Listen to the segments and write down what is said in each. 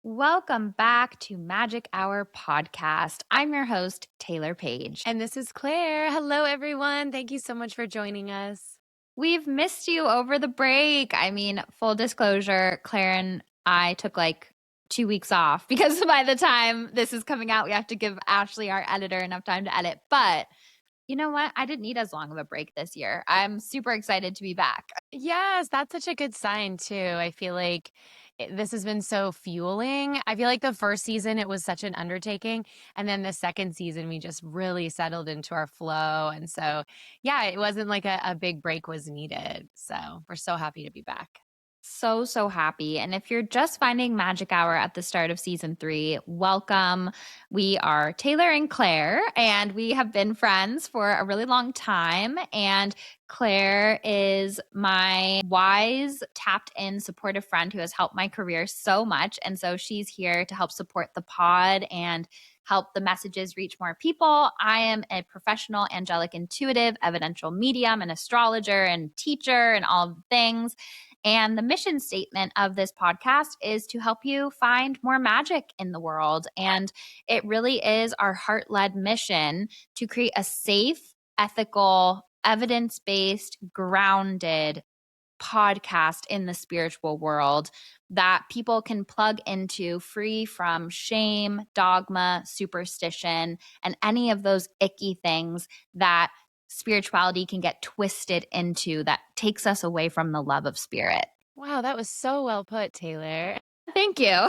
Welcome back to Magic Hour Podcast. I'm your host, Taylor Paige. And this is Claire. Hello, everyone. Thank you so much for joining us. We've missed you over the break. I mean, full disclosure, Claire and I took like 2 weeks off because by the time this is coming out, we have to give Ashley, our editor, enough time to edit. But you know what? I didn't need as long of a break this year. I'm super excited to be back. Yes, that's such a good sign, too. I feel like this has been so fueling. I feel like the first season, it was such an undertaking. And then the second season, we just really settled into our flow. And so, yeah, it wasn't like a big break was needed. So we're so happy to be back. So happy. And if you're just finding Magic Hour at the start of season 3, welcome. We are Taylor and Claire, and we have been friends for a really long time. And Claire is my wise, tapped in, supportive friend who has helped my career so much. And so she's here to help support the pod and help the messages reach more people. I am a professional, angelic, intuitive, evidential medium, an astrologer, and teacher, and all of the things. And the mission statement of this podcast is to help you find more magic in the world. And it really is our heart led mission to create a safe, ethical, evidence based, grounded podcast in the spiritual world that people can plug into free from shame, dogma, superstition, and any of those icky things that spirituality can get twisted into that takes us away from the love of spirit. Wow, that was so well put, Taylor. Thank you.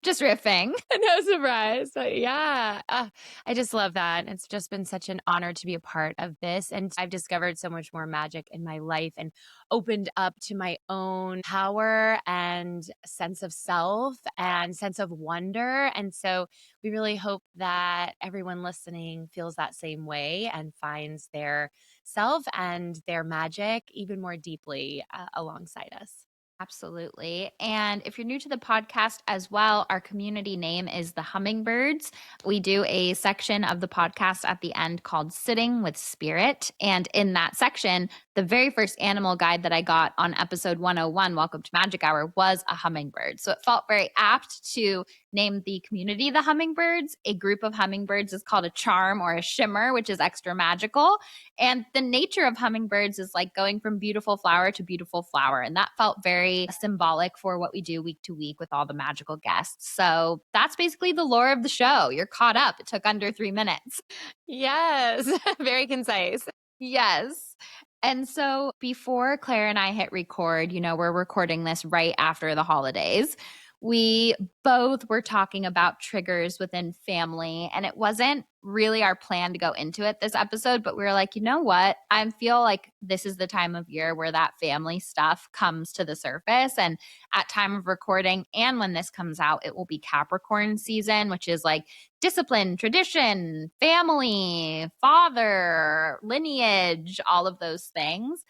Just riffing. No surprise. But yeah, I just love that. It's just been such an honor to be a part of this. And I've discovered so much more magic in my life and opened up to my own power and sense of self and sense of wonder. And so we really hope that everyone listening feels that same way and finds their self and their magic even more deeply alongside us. Absolutely. And if you're new to the podcast as well, our community name is the Hummingbirds. We do a section of the podcast at the end called Sitting with Spirit. And in that section, the very first animal guide that I got on episode 101, Welcome to Magic Hour, was a hummingbird. So it felt very apt to name the community the Hummingbirds. A group of hummingbirds is called a charm or a shimmer, which is extra magical. And the nature of hummingbirds is like going from beautiful flower to beautiful flower. And that felt very symbolic for what we do week to week with all the magical guests. So that's basically the lore of the show. You're caught up. It took under 3 minutes. Yes, very concise. Yes. And so before Claire and I hit record, we're recording this right after the holidays. We both were talking about triggers within family, and it wasn't really our plan to go into it this episode, but we were like, you know what? I feel like this is the time of year where that family stuff comes to the surface. And at time of recording and when this comes out, it will be Capricorn season, which is like discipline, tradition, family, father, lineage, all of those things.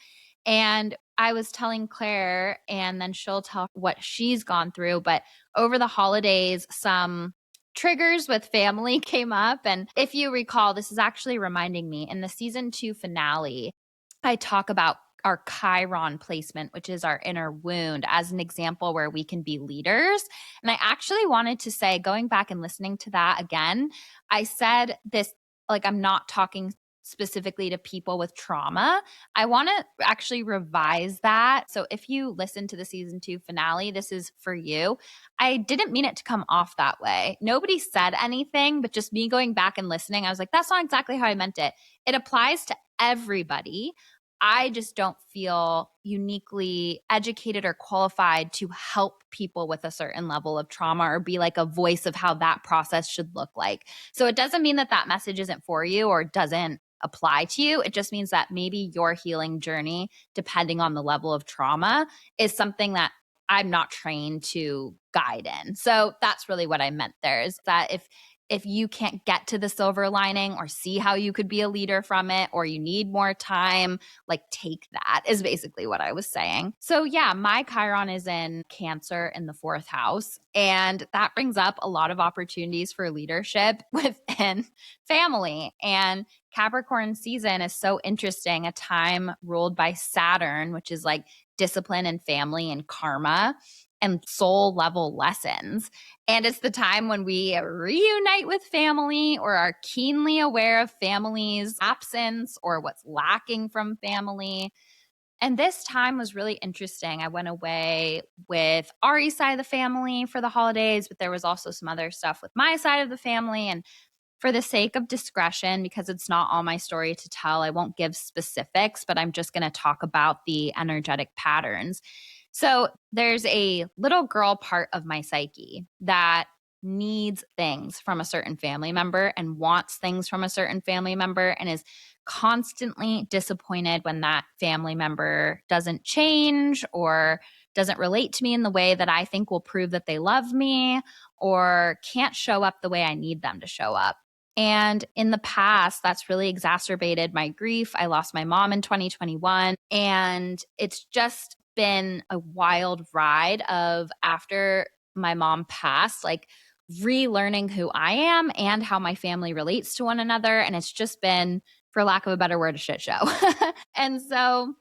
And I was telling Claire, and then she'll tell what she's gone through. But over the holidays, some triggers with family came up. And if you recall, this is actually reminding me in the season 2 finale, I talk about our Chiron placement, which is our inner wound, as an example where we can be leaders. And I actually wanted to say, going back and listening to that again, I said this, like, I'm not talking specifically to people with trauma. I want to actually revise that. So if you listen to the season 2 finale, this is for you. I didn't mean it to come off that way. Nobody said anything, but just me going back and listening, I was like, that's not exactly how I meant it. It applies to everybody. I just don't feel uniquely educated or qualified to help people with a certain level of trauma or be like a voice of how that process should look like. So it doesn't mean that that message isn't for you or doesn't apply to you. It just means that maybe your healing journey, depending on the level of trauma, is something that I'm not trained to guide in. So that's really what I meant there, is that if you can't get to the silver lining or see how you could be a leader from it, or you need more time, like, take that, is basically what I was saying. So yeah, my Chiron is in Cancer in the 4th house. And that brings up a lot of opportunities for leadership within family. And Capricorn season is so interesting, a time ruled by Saturn, which is like discipline and family and karma. and soul level lessons. And it's the time when we reunite with family or are keenly aware of family's absence or what's lacking from family. And this time was really interesting. I went away with Ari's side of the family for the holidays, but there was also some other stuff with my side of the family. And for the sake of discretion, because it's not all my story to tell, I won't give specifics, but I'm just going to talk about the energetic patterns. So there's a little girl part of my psyche that needs things from a certain family member and wants things from a certain family member and is constantly disappointed when that family member doesn't change or doesn't relate to me in the way that I think will prove that they love me or can't show up the way I need them to show up. And in the past, that's really exacerbated my grief. I lost my mom in 2021, and it's just been a wild ride of after my mom passed, like relearning who I am and how my family relates to one another. And it's just been, for lack of a better word, a shit show. And so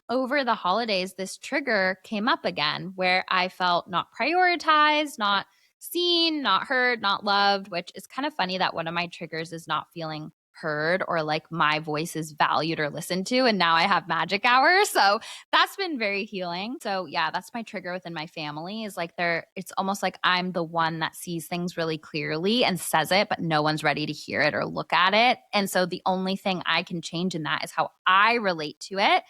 over the holidays, this trigger came up again where I felt not prioritized, not seen, not heard, not loved, which is kind of funny that one of my triggers is not feeling heard or like my voice is valued or listened to. And now I have magic hours. So that's been very healing. So yeah, that's my trigger within my family is like it's almost like I'm the one that sees things really clearly and says it, but no one's ready to hear it or look at it. And so the only thing I can change in that is how I relate to it.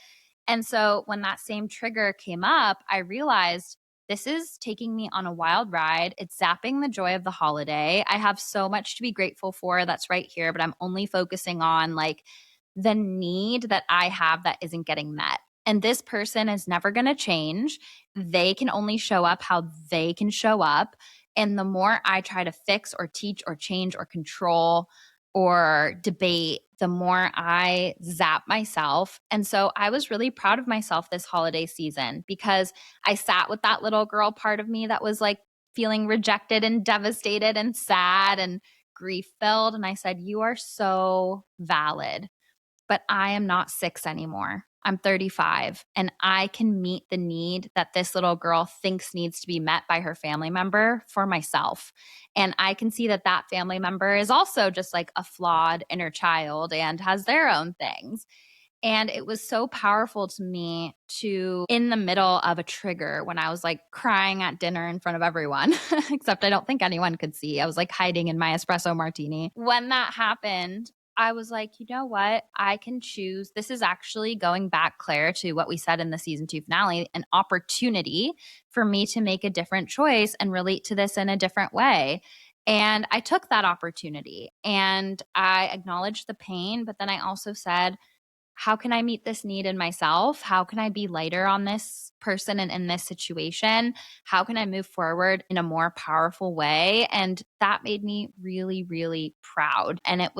And so when that same trigger came up, I realized this is taking me on a wild ride. It's zapping the joy of the holiday. I have so much to be grateful for that's right here, but I'm only focusing on like the need that I have that isn't getting met. And this person is never going to change. They can only show up how they can show up. And the more I try to fix or teach or change or control or debate, the more I zap myself. And so I was really proud of myself this holiday season because I sat with that little girl part of me that was like feeling rejected and devastated and sad and grief filled. And I said, "You are so valid, but I am not 6 anymore. I'm 35 and I can meet the need that this little girl thinks needs to be met by her family member for myself. And I can see that that family member is also just like a flawed inner child and has their own things. And it was so powerful to me to, in the middle of a trigger, when I was like crying at dinner in front of everyone, except I don't think anyone could see. I was like hiding in my espresso martini. When that happened, I was like, you know what? I can choose. This is actually going back, Claire, to what we said in the season 2 finale, an opportunity for me to make a different choice and relate to this in a different way. And I took that opportunity and I acknowledged the pain, but then I also said, how can I meet this need in myself? How can I be lighter on this person and in this situation? How can I move forward in a more powerful way? And that made me really, really proud. And it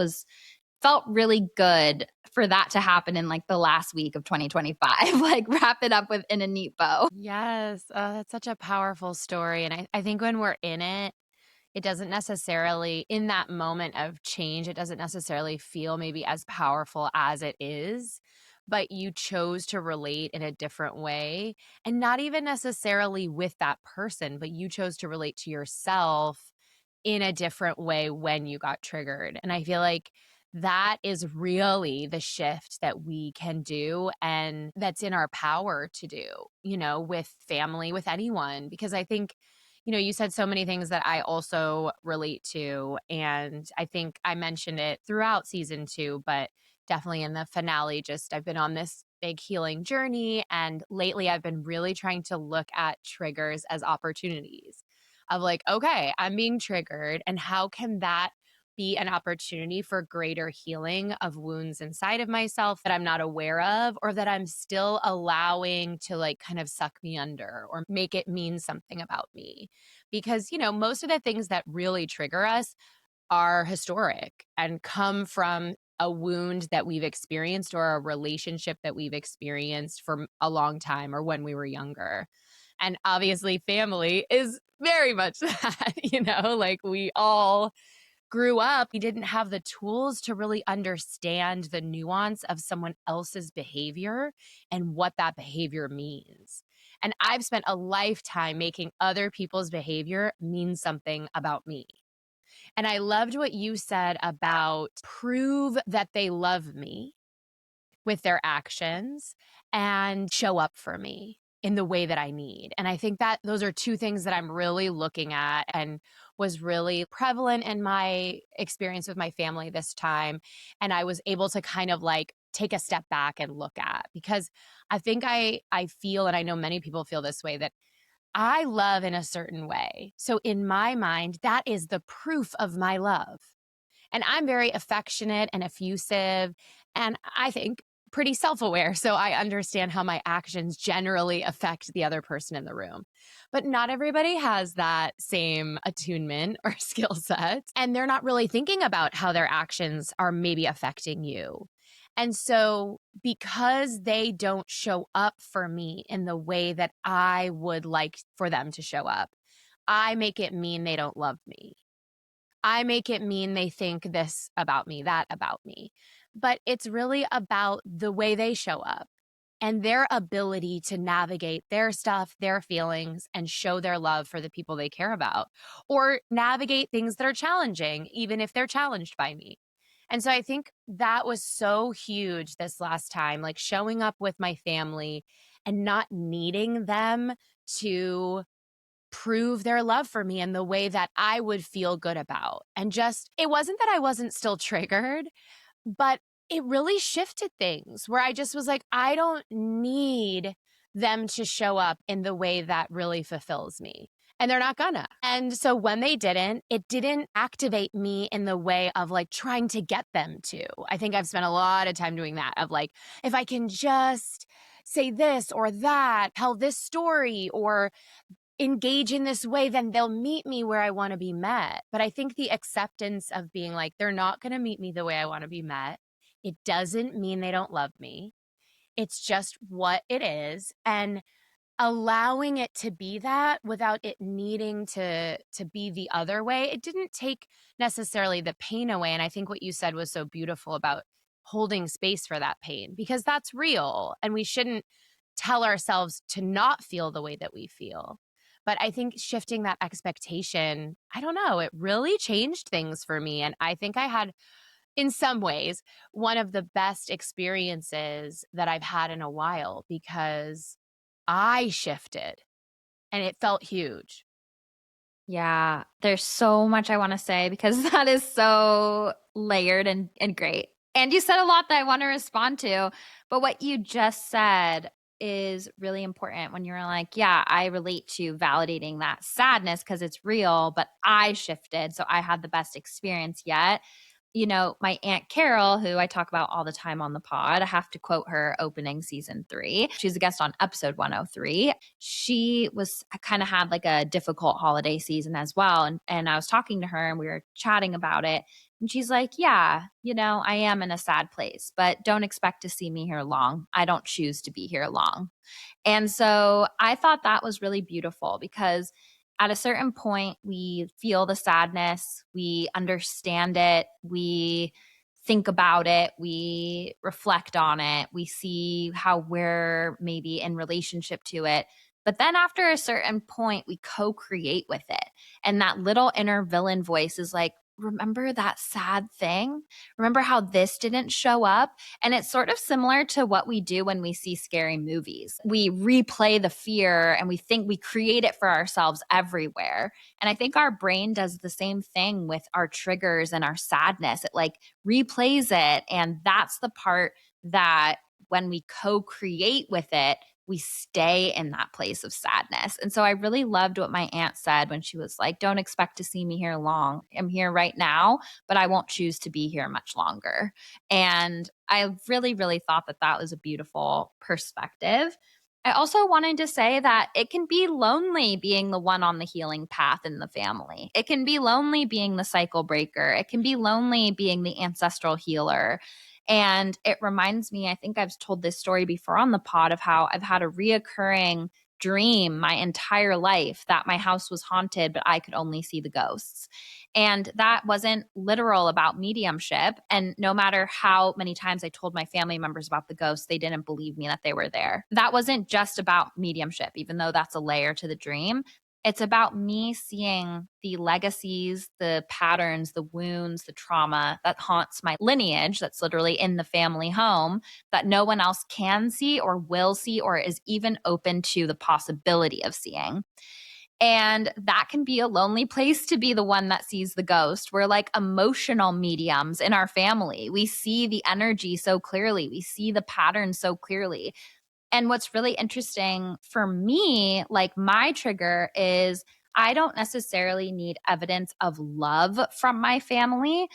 felt really good for that to happen in like the last week of 2025, like wrap it up with in a neat bow. Yes. Oh, that's such a powerful story. And I think when we're in it doesn't necessarily, in that moment of change, it doesn't necessarily feel maybe as powerful as it is, but you chose to relate in a different way. And not even necessarily with that person, but you chose to relate to yourself in a different way when you got triggered. And I feel like that is really the shift that we can do and that's in our power to do, with family, with anyone. Because I think, you said so many things that I also relate to. And I think I mentioned it throughout season 2, but definitely in the finale, just I've been on this big healing journey. And lately, I've been really trying to look at triggers as opportunities of like, okay, I'm being triggered. And how can that be an opportunity for greater healing of wounds inside of myself that I'm not aware of or that I'm still allowing to like kind of suck me under or make it mean something about me? Because, most of the things that really trigger us are historic and come from a wound that we've experienced or a relationship that we've experienced for a long time or when we were younger. And obviously, family is very much that, like we all grew up, we didn't have the tools to really understand the nuance of someone else's behavior and what that behavior means. And I've spent a lifetime making other people's behavior mean something about me. And I loved what you said about prove that they love me with their actions and show up for me in the way that I need. And I think that those are two things that I'm really looking at and was really prevalent in my experience with my family this time. And I was able to kind of like take a step back and look at, because I think I feel, and I know many people feel this way, that I love in a certain way. So in my mind, that is the proof of my love. And I'm very affectionate and effusive, and I think pretty self aware. So I understand how my actions generally affect the other person in the room. But not everybody has that same attunement or skill set. And they're not really thinking about how their actions are maybe affecting you. And so, because they don't show up for me in the way that I would like for them to show up, I make it mean they don't love me. I make it mean they think this about me, that about me. But it's really about the way they show up and their ability to navigate their stuff, their feelings, and show their love for the people they care about, or navigate things that are challenging, even if they're challenged by me. And so I think that was so huge this last time, like showing up with my family and not needing them to prove their love for me in the way that I would feel good about. And just, it wasn't that I wasn't still triggered, but it really shifted things where I just was like, I don't need them to show up in the way that really fulfills me. And they're not gonna. And so when they didn't, it didn't activate me in the way of like trying to get them to. I think I've spent a lot of time doing that, of like, if I can just say this or that, tell this story, or engage in this way, then they'll meet me where I want to be met. But I think the acceptance of being like, they're not going to meet me the way I want to be met. It doesn't mean they don't love me. It's just what it is. And allowing it to be that without it needing to be the other way, it didn't take necessarily the pain away. And I think what you said was so beautiful about holding space for that pain, because that's real. And we shouldn't tell ourselves to not feel the way that we feel. But I think shifting that expectation, I don't know, it really changed things for me. And I think I had, in some ways, one of the best experiences that I've had in a while, because I shifted and it felt huge. Yeah, there's so much I want to say because that is so layered and great. And you said a lot that I want to respond to. But what you just said is really important when you're like, yeah, I relate to validating that sadness because it's real, but I shifted. So I had the best experience yet. You know, my Aunt Carol, who I talk about all the time on the pod, I have to quote her opening season 3. She's a guest on episode 103. She was kind of had like a difficult holiday season as well. And I was talking to her and we were chatting about it. And she's like, yeah, you know, I am in a sad place, but don't expect to see me here long. I don't choose to be here long. And so I thought that was really beautiful because at a certain point, we feel the sadness, we understand it, we think about it, we reflect on it, we see how we're maybe in relationship to it. But then after a certain point, we co create with it. And that little inner villain voice is like, remember that sad thing? Remember how this didn't show up? And it's sort of similar to what we do when we see scary movies. We replay the fear and we think we create it for ourselves everywhere. And I think our brain does the same thing with our triggers and our sadness. It like replays it. And that's the part that when we co create with it, we stay in that place of sadness. And so I really loved what my aunt said when she was like, don't expect to see me here long. I'm here right now, but I won't choose to be here much longer. And I really, really thought that that was a beautiful perspective. I also wanted to say that it can be lonely being the one on the healing path in the family. It can be lonely being the cycle breaker. It can be lonely being the ancestral healer. And it reminds me, I think I've told this story before on the pod of how I've had a reoccurring dream my entire life that my house was haunted, but I could only see the ghosts. And that wasn't literal about mediumship. And no matter how many times I told my family members about the ghosts, they didn't believe me that they were there. That wasn't just about mediumship, even though that's a layer to the dream. It's about me seeing the legacies, the patterns, the wounds, the trauma that haunts my lineage, that's literally in the family home, that no one else can see or will see or is even open to the possibility of seeing. And that can be a lonely place to be the one that sees the ghost. We're like emotional mediums in our family. We see the energy so clearly, we see the patterns so clearly. And what's really interesting for me, like my trigger is I don't necessarily need evidence of love from my family.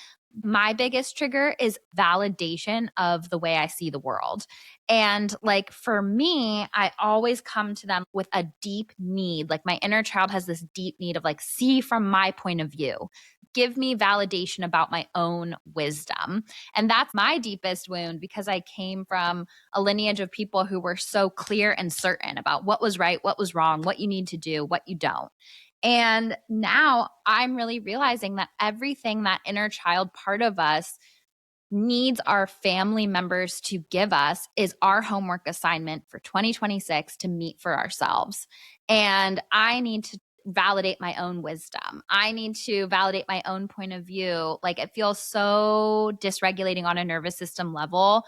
My biggest trigger is validation of the way I see the world. And like for me, I always come to them with a deep need. Like my inner child has this deep need of like, see from my point of view. Give me validation about my own wisdom. And that's my deepest wound because I came from a lineage of people who were so clear and certain about what was right, what was wrong, what you need to do, what you don't. And now I'm really realizing that everything that inner child part of us needs our family members to give us is our homework assignment for 2026 to meet for ourselves. And I need to validate my own wisdom. I need to validate my own point of view. Like it feels so dysregulating on a nervous system level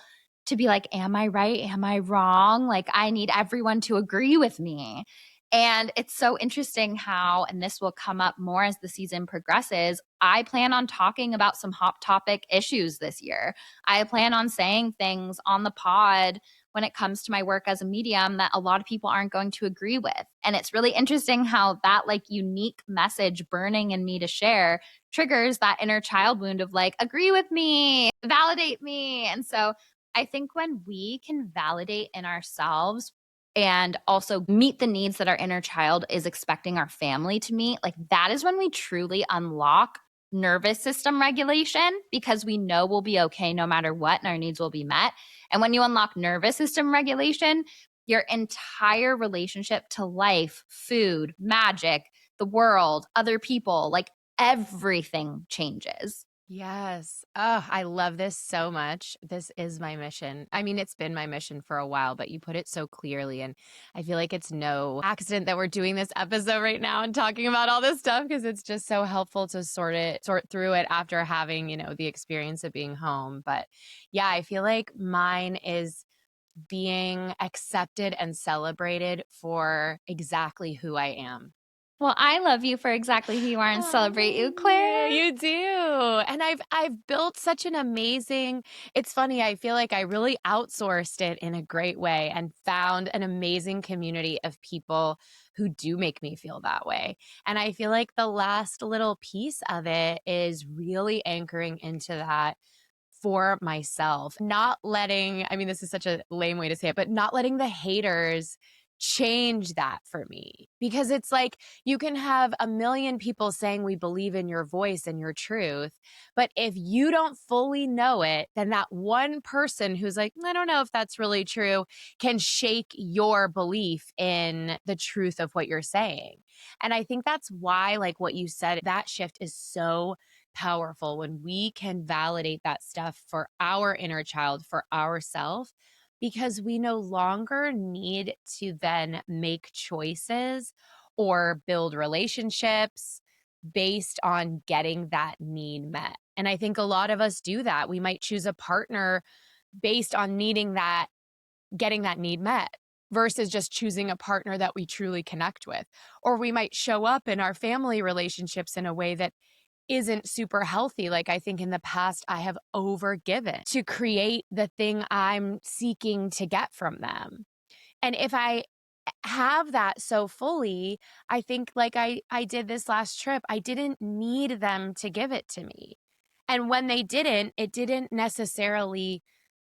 to be like, am I right? Am I wrong? Like I need everyone to agree with me. And it's so interesting how, and this will come up more as the season progresses, I plan on talking about some hot topic issues this year. I plan on saying things on the pod when it comes to my work as a medium that a lot of people aren't going to agree with. And it's really interesting how that like unique message burning in me to share triggers that inner child wound of like, agree with me, validate me. And so I think when we can validate in ourselves and also meet the needs that our inner child is expecting our family to meet, like that is when we truly unlock nervous system regulation because we know we'll be okay no matter what and our needs will be met. And when you unlock nervous system regulation, your entire relationship to life, food, magic, the world, other people, like everything changes. Yes. Oh, I love this so much. This is my mission. I mean, it's been my mission for a while, but you put it so clearly. And I feel like it's no accident that we're doing this episode right now and talking about all this stuff because it's just so helpful to sort through it after having, the experience of being home. But yeah, I feel like mine is being accepted and celebrated for exactly who I am. Well, I love you for exactly who you are and Oh, celebrate you, thank Claire. you do. And I've built such an amazing, it's funny, I feel like I really outsourced it in a great way and found an amazing community of people who do make me feel that way. And I feel like the last little piece of it is really anchoring into that for myself, not letting, I mean, this is such a lame way to say it, but not letting the haters change that for me. Because it's like you can have a million people saying we believe in your voice and your truth. But if you don't fully know it, then that one person who's like, I don't know if that's really true, can shake your belief in the truth of what you're saying. And I think that's why, like what you said, that shift is so powerful when we can validate that stuff for our inner child, for ourself, because we no longer need to then make choices or build relationships based on getting that need met. And I think a lot of us do that. We might choose a partner based on needing that, getting that need met versus just choosing a partner that we truly connect with. Or we might show up in our family relationships in a way that isn't super healthy. Like I think in the past, I have overgiven to create the thing I'm seeking to get from them. And if I have that so fully, I think like I did this last trip, I didn't need them to give it to me. And when they didn't, it didn't necessarily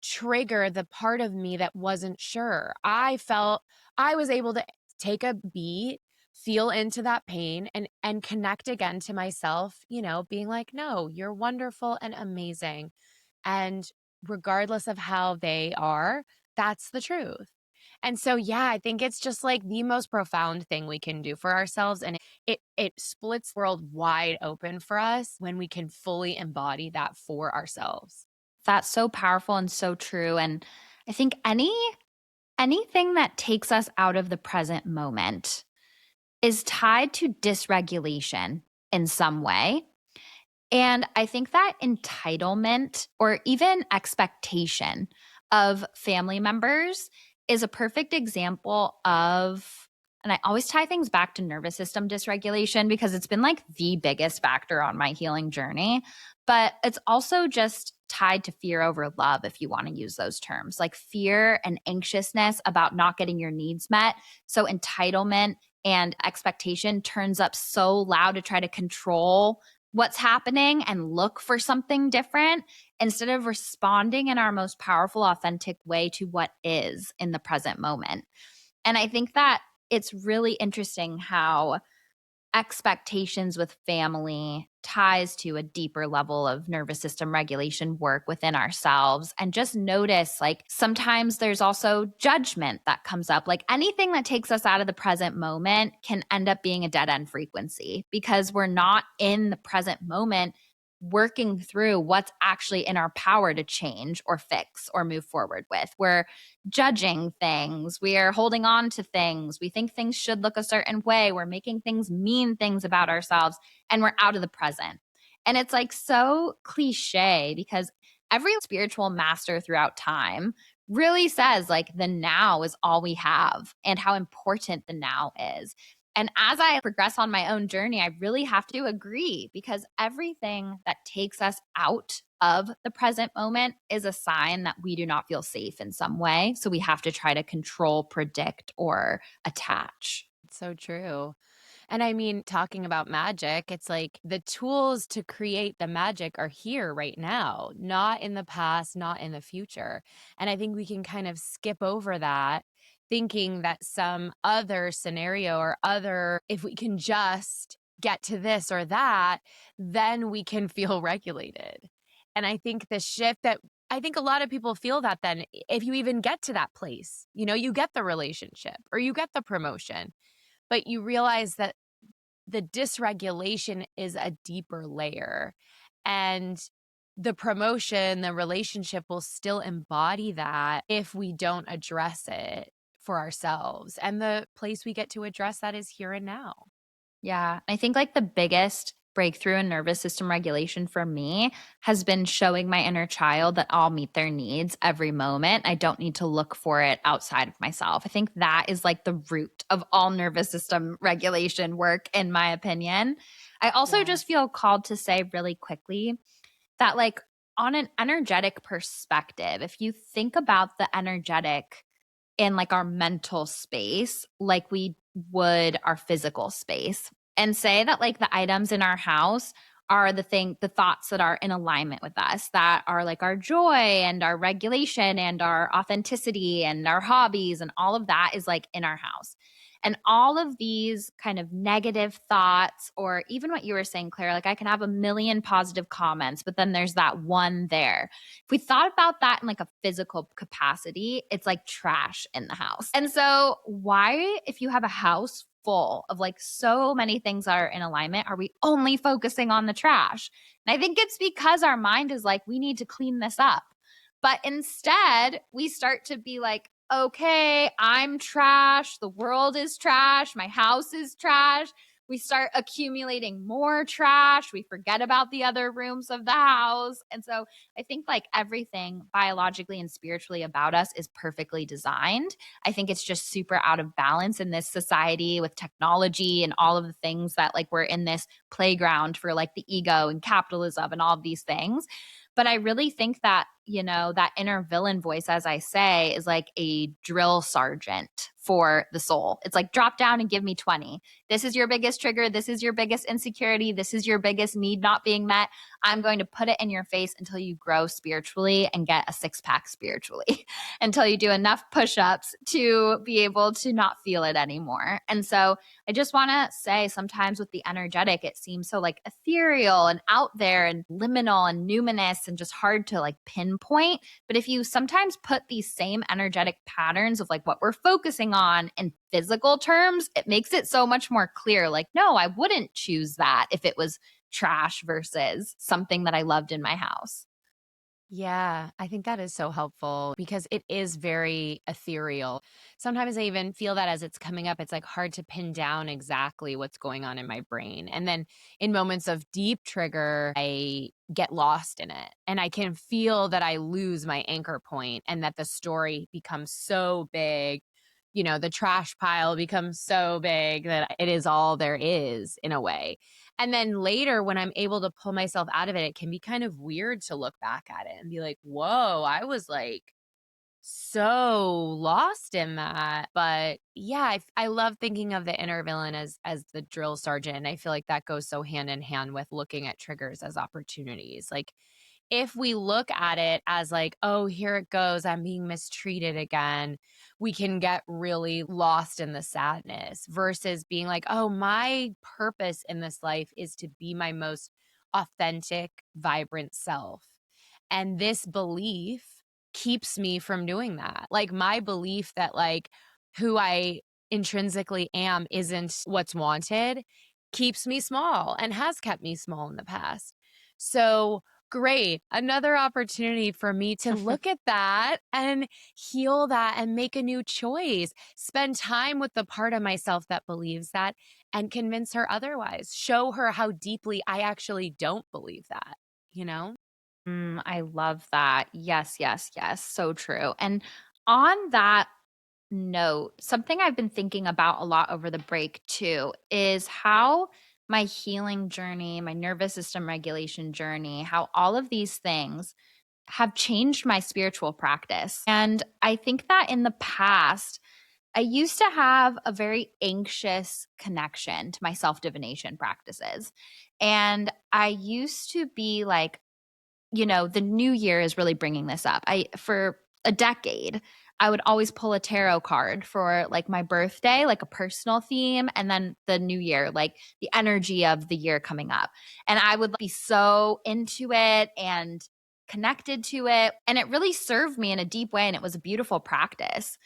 trigger the part of me that wasn't sure. I felt I was able to take a beat, feel into that pain and connect again to myself, being like, "No, you're wonderful and amazing." And regardless of how they are, that's the truth. And so, yeah, I think it's just like the most profound thing we can do for ourselves. And it splits the world wide open for us when we can fully embody that for ourselves. That's so powerful and so true. And I think anything that takes us out of the present moment is tied to dysregulation in some way. And I think that entitlement or even expectation of family members is a perfect example of, and I always tie things back to nervous system dysregulation because it's been like the biggest factor on my healing journey. But it's also just tied to fear over love, if you want to use those terms, like fear and anxiousness about not getting your needs met. So entitlement and expectation turns up so loud to try to control what's happening and look for something different instead of responding in our most powerful, authentic way to what is in the present moment. And I think that it's really interesting how expectations with family ties to a deeper level of nervous system regulation work within ourselves. And just notice, like, sometimes there's also judgment that comes up. Like, anything that takes us out of the present moment can end up being a dead end frequency because we're not in the present moment working through what's actually in our power to change or fix or move forward with. We're judging things. We are holding on to things. We think things should look a certain way. We're making things mean things about ourselves, and we're out of the present. And it's like so cliche because every spiritual master throughout time really says like the now is all we have and how important the now is. And as I progress on my own journey, I really have to agree because everything that takes us out of the present moment is a sign that we do not feel safe in some way. So we have to try to control, predict, or attach. It's so true. And I mean, talking about magic, it's like the tools to create the magic are here right now, not in the past, not in the future. And I think we can kind of skip over that, thinking that some other scenario or other, if we can just get to this or that, then we can feel regulated. And I think the shift that I think a lot of people feel that then if you even get to that place, you get the relationship or you get the promotion, but you realize that the dysregulation is a deeper layer. And the promotion, the relationship will still embody that if we don't address it for ourselves. And the place we get to address that is here and now. Yeah. I think like the biggest breakthrough in nervous system regulation for me has been showing my inner child that I'll meet their needs every moment. I don't need to look for it outside of myself. I think that is like the root of all nervous system regulation work, in my opinion. I also just Yes. feel called to say really quickly that, like, on an energetic perspective, if you think about the energetic in like our mental space like we would our physical space, and say that like the items in our house are the thoughts that are in alignment with us, that are like our joy and our regulation and our authenticity and our hobbies, and all of that is like in our house. And all of these kind of negative thoughts, or even what you were saying, Claire, like I can have a million positive comments, but then there's that one there. If we thought about that in like a physical capacity, it's like trash in the house. And so, why, if you have a house full of like so many things that are in alignment, are we only focusing on the trash? And I think it's because our mind is like, we need to clean this up. But instead, we start to be like, okay, I'm trash. The world is trash. My house is trash. We start accumulating more trash. We forget about the other rooms of the house. And so I think like everything biologically and spiritually about us is perfectly designed. I think it's just super out of balance in this society with technology and all of the things that like we're in this playground for like the ego and capitalism and all of these things. But I really think that, that inner villain voice, as I say, is like a drill sergeant for the soul. It's like, drop down and give me 20. This is your biggest trigger. This is your biggest insecurity. This is your biggest need not being met. I'm going to put it in your face until you grow spiritually and get a six pack spiritually, until you do enough push ups to be able to not feel it anymore. And so I just want to say, sometimes with the energetic, it seems so like ethereal and out there and liminal and numinous and just hard to like pinpoint. But if you sometimes put these same energetic patterns of like what we're focusing on in physical terms, it makes it so much more clear. Like, no, I wouldn't choose that if it was trash versus something that I loved in my house. Yeah, I think that is so helpful because it is very ethereal. Sometimes I even feel that as it's coming up, it's like hard to pin down exactly what's going on in my brain. And then in moments of deep trigger, I get lost in it and I can feel that I lose my anchor point and that the story becomes so big. You know, the trash pile becomes so big that it is all there is in a way. And then later, when I'm able to pull myself out of it, it can be kind of weird to look back at it and be like, whoa, I was like so lost in that. But yeah, I love thinking of the inner villain as the drill sergeant. And I feel like that goes so hand in hand with looking at triggers as opportunities. Like, if we look at it as like, oh, here it goes, I'm being mistreated again, we can get really lost in the sadness versus being like, oh, my purpose in this life is to be my most authentic, vibrant self. And this belief keeps me from doing that. Like, my belief that like who I intrinsically am isn't what's wanted keeps me small and has kept me small in the past. So great. Another opportunity for me to look at that and heal that and make a new choice. Spend time with the part of myself that believes that and convince her otherwise. Show her how deeply I actually don't believe that, you know? I love that. Yes, yes, yes. So true. And on that note, something I've been thinking about a lot over the break too is how my healing journey, my nervous system regulation journey, how all of these things have changed my spiritual practice. And I think that in the past, I used to have a very anxious connection to my self divination practices. And I used to be like, the new year is really bringing this up. For a decade, I would always pull a tarot card for like my birthday, like a personal theme, and then the new year, like the energy of the year coming up. And I would be so into it and connected to it. And it really served me in a deep way. And it was a beautiful practice.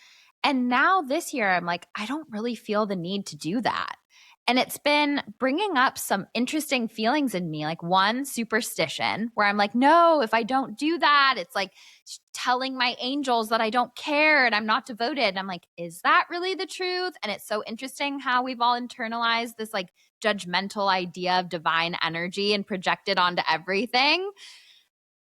And now this year, I'm like, I don't really feel the need to do that. And it's been bringing up some interesting feelings in me, like one, superstition, where I'm like, no, if I don't do that, it's like telling my angels that I don't care and I'm not devoted. And I'm like, is that really the truth? And it's so interesting how we've all internalized this like judgmental idea of divine energy and projected onto everything.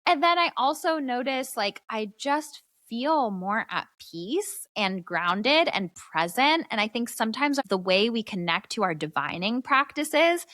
And then I also notice like I just feel more at peace and grounded and present. And I think sometimes the way we connect to our divining practices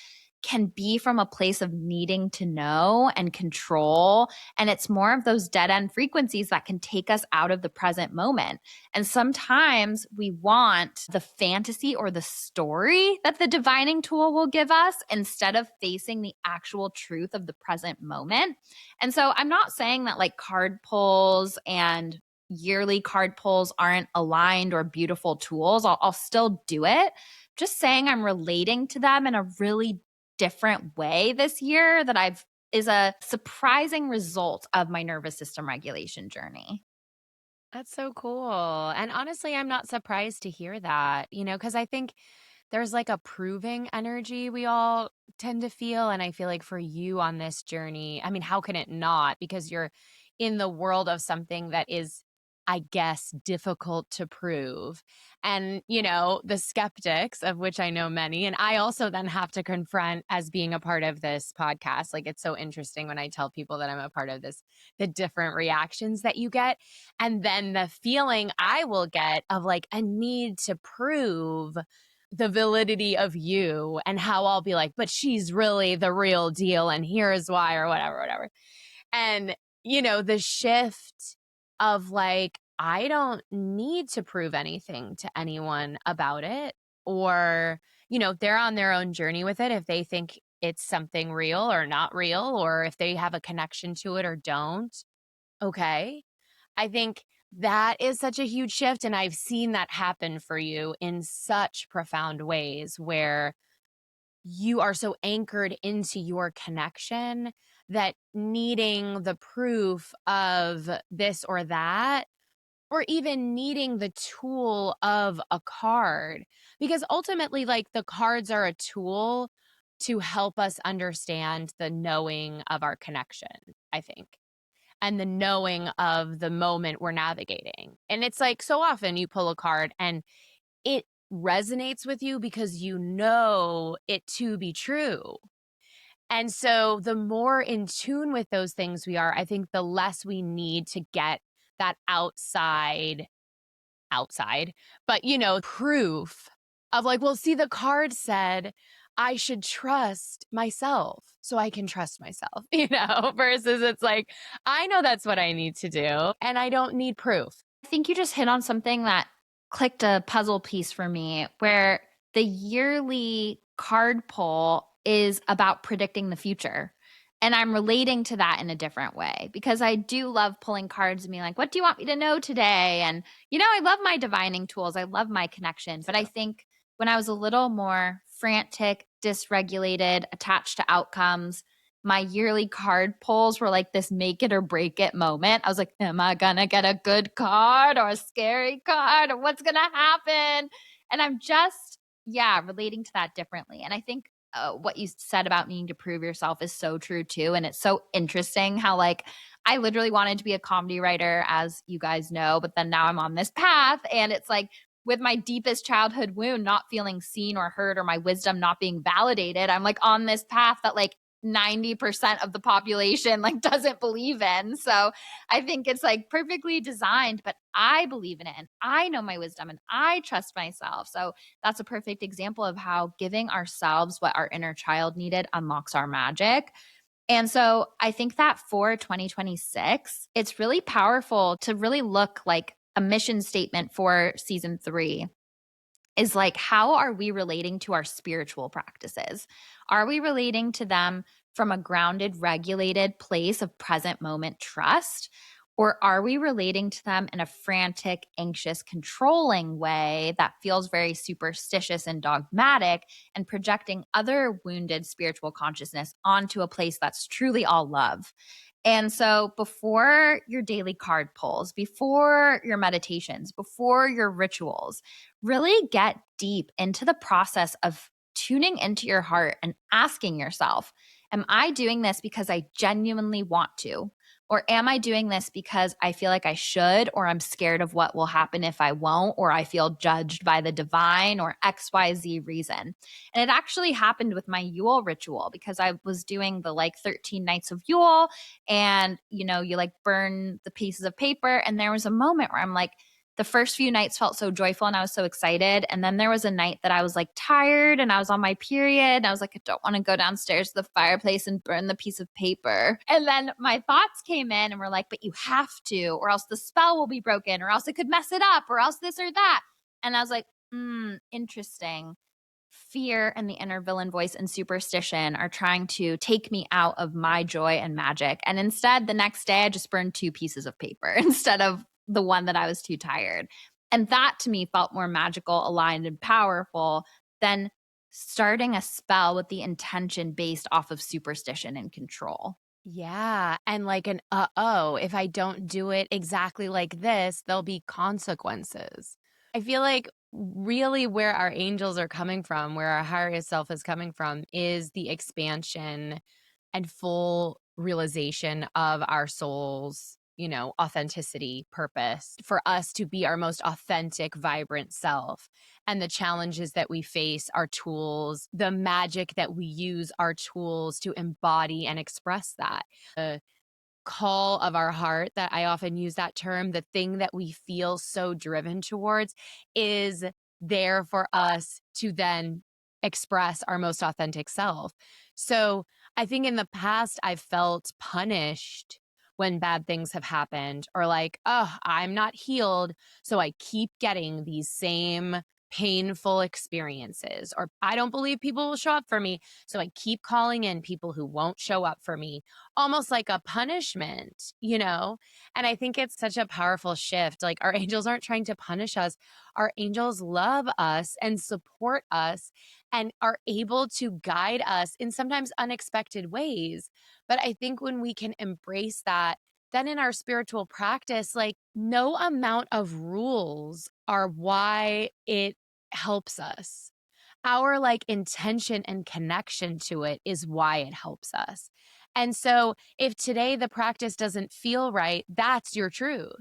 can be from a place of needing to know and control. And it's more of those dead end frequencies that can take us out of the present moment. And sometimes we want the fantasy or the story that the divining tool will give us instead of facing the actual truth of the present moment. And so I'm not saying that like card pulls and yearly card pulls aren't aligned or beautiful tools. I'll still do it. Just saying I'm relating to them in a really different way this year that I've is a surprising result of my nervous system regulation journey. That's so cool. And honestly, I'm not surprised to hear that, because I think there's like a proving energy we all tend to feel. And I feel like for you on this journey, I mean, how can it not? Because you're in the world of something that is, I guess, difficult to prove. And, the skeptics, of which I know many, and I also then have to confront as being a part of this podcast. Like, it's so interesting when I tell people that I'm a part of this, the different reactions that you get. And then the feeling I will get of like a need to prove the validity of you and how I'll be like, but she's really the real deal. And here's why, or whatever, whatever. And, the shift of like, I don't need to prove anything to anyone about it. Or, they're on their own journey with it. If they think it's something real or not real, or if they have a connection to it or don't, okay. I think that is such a huge shift. And I've seen that happen for you in such profound ways where you are so anchored into your connection that needing the proof of this or that, or even needing the tool of a card, because ultimately, like, the cards are a tool to help us understand the knowing of our connection, I think, and the knowing of the moment we're navigating. And it's like, so often you pull a card and it resonates with you because you know it to be true. And so the more in tune with those things we are, I think the less we need to get that outside, but proof of like, well, see, the card said I should trust myself so I can trust myself, versus it's like, I know that's what I need to do and I don't need proof. I think you just hit on something that clicked a puzzle piece for me where the yearly card pull is about predicting the future. And I'm relating to that in a different way because I do love pulling cards and being like, what do you want me to know today? And, I love my divining tools. I love my connection. But I think when I was a little more frantic, dysregulated, attached to outcomes, my yearly card pulls were like this make it or break it moment. I was like, am I going to get a good card or a scary card or what's going to happen? And I'm just, yeah, relating to that differently. And I think what you said about needing to prove yourself is so true too. And it's so interesting how, like, I literally wanted to be a comedy writer, as you guys know, but then now I'm on this path. And it's like, with my deepest childhood wound not feeling seen or heard or my wisdom not being validated, I'm like on this path that like 90% of the population like doesn't believe in. So I think it's like perfectly designed, but I believe in it and I know my wisdom and I trust myself. So that's a perfect example of how giving ourselves what our inner child needed unlocks our magic. And so I think that for 2026, it's really powerful to really look like a mission statement for season 3 is like, how are we relating to our spiritual practices? Are we relating to them from a grounded, regulated place of present moment trust? Or are we relating to them in a frantic, anxious, controlling way that feels very superstitious and dogmatic and projecting other wounded spiritual consciousness onto a place that's truly all love? And so, before your daily card pulls, before your meditations, before your rituals, really get deep into the process of tuning into your heart and asking yourself, am I doing this because I genuinely want to? Or am I doing this because I feel like I should, or I'm scared of what will happen if I won't, or I feel judged by the divine, or XYZ reason? And it actually happened with my Yule ritual because I was doing the like 13 nights of Yule, and you like burn the pieces of paper. And there was a moment where I'm like, the first few nights felt so joyful and I was so excited. And then there was a night that I was like tired and I was on my period. And I was like, I don't want to go downstairs to the fireplace and burn the piece of paper. And then my thoughts came in and were like, but you have to, or else the spell will be broken, or else it could mess it up, or else this or that. And I was like, interesting. Fear and the inner villain voice and superstition are trying to take me out of my joy and magic. And instead, the next day, I just burned 2 pieces of paper instead of the one that I was too tired. And that to me felt more magical, aligned, and powerful than starting a spell with the intention based off of superstition and control. Yeah. And like an oh, if I don't do it exactly like this, there'll be consequences. I feel like really where our angels are coming from, where our highest self is coming from, is the expansion and full realization of our soul's, authenticity, purpose, for us to be our most authentic, vibrant self. And the challenges that we face are tools, the magic that we use are tools to embody and express that. The call of our heart, that I often use that term, the thing that we feel so driven towards, is there for us to then express our most authentic self. So I think in the past, I've felt punished when bad things have happened, or like, oh, I'm not healed. So I keep getting these same painful experiences, or I don't believe people will show up for me. So I keep calling in people who won't show up for me, almost like a punishment, you know? And I think it's such a powerful shift. Like, our angels aren't trying to punish us, our angels love us and support us and are able to guide us in sometimes unexpected ways. But I think when we can embrace that, then in our spiritual practice, like, no amount of rules are why it helps us. Our like intention and connection to it is why it helps us. And so if today the practice doesn't feel right, that's your truth.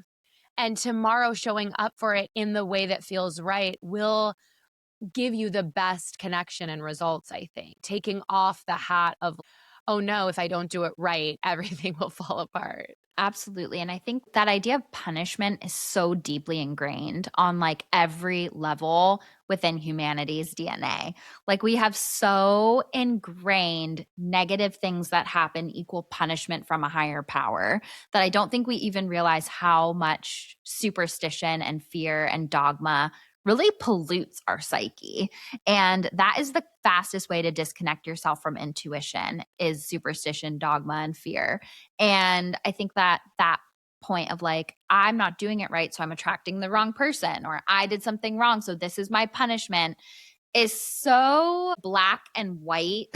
And tomorrow showing up for it in the way that feels right will give you the best connection and results, I think. Taking off the hat of, oh no, if I don't do it right, everything will fall apart. Absolutely. And I think that idea of punishment is so deeply ingrained on like every level within humanity's DNA. Like we have so ingrained negative things that happen equal punishment from a higher power that I don't think we even realize how much superstition and fear and dogma really pollutes our psyche. And that is the fastest way to disconnect yourself from intuition is superstition, dogma, and fear. And I think that that point of like, I'm not doing it right, so I'm attracting the wrong person, or I did something wrong, so this is my punishment, is so black and white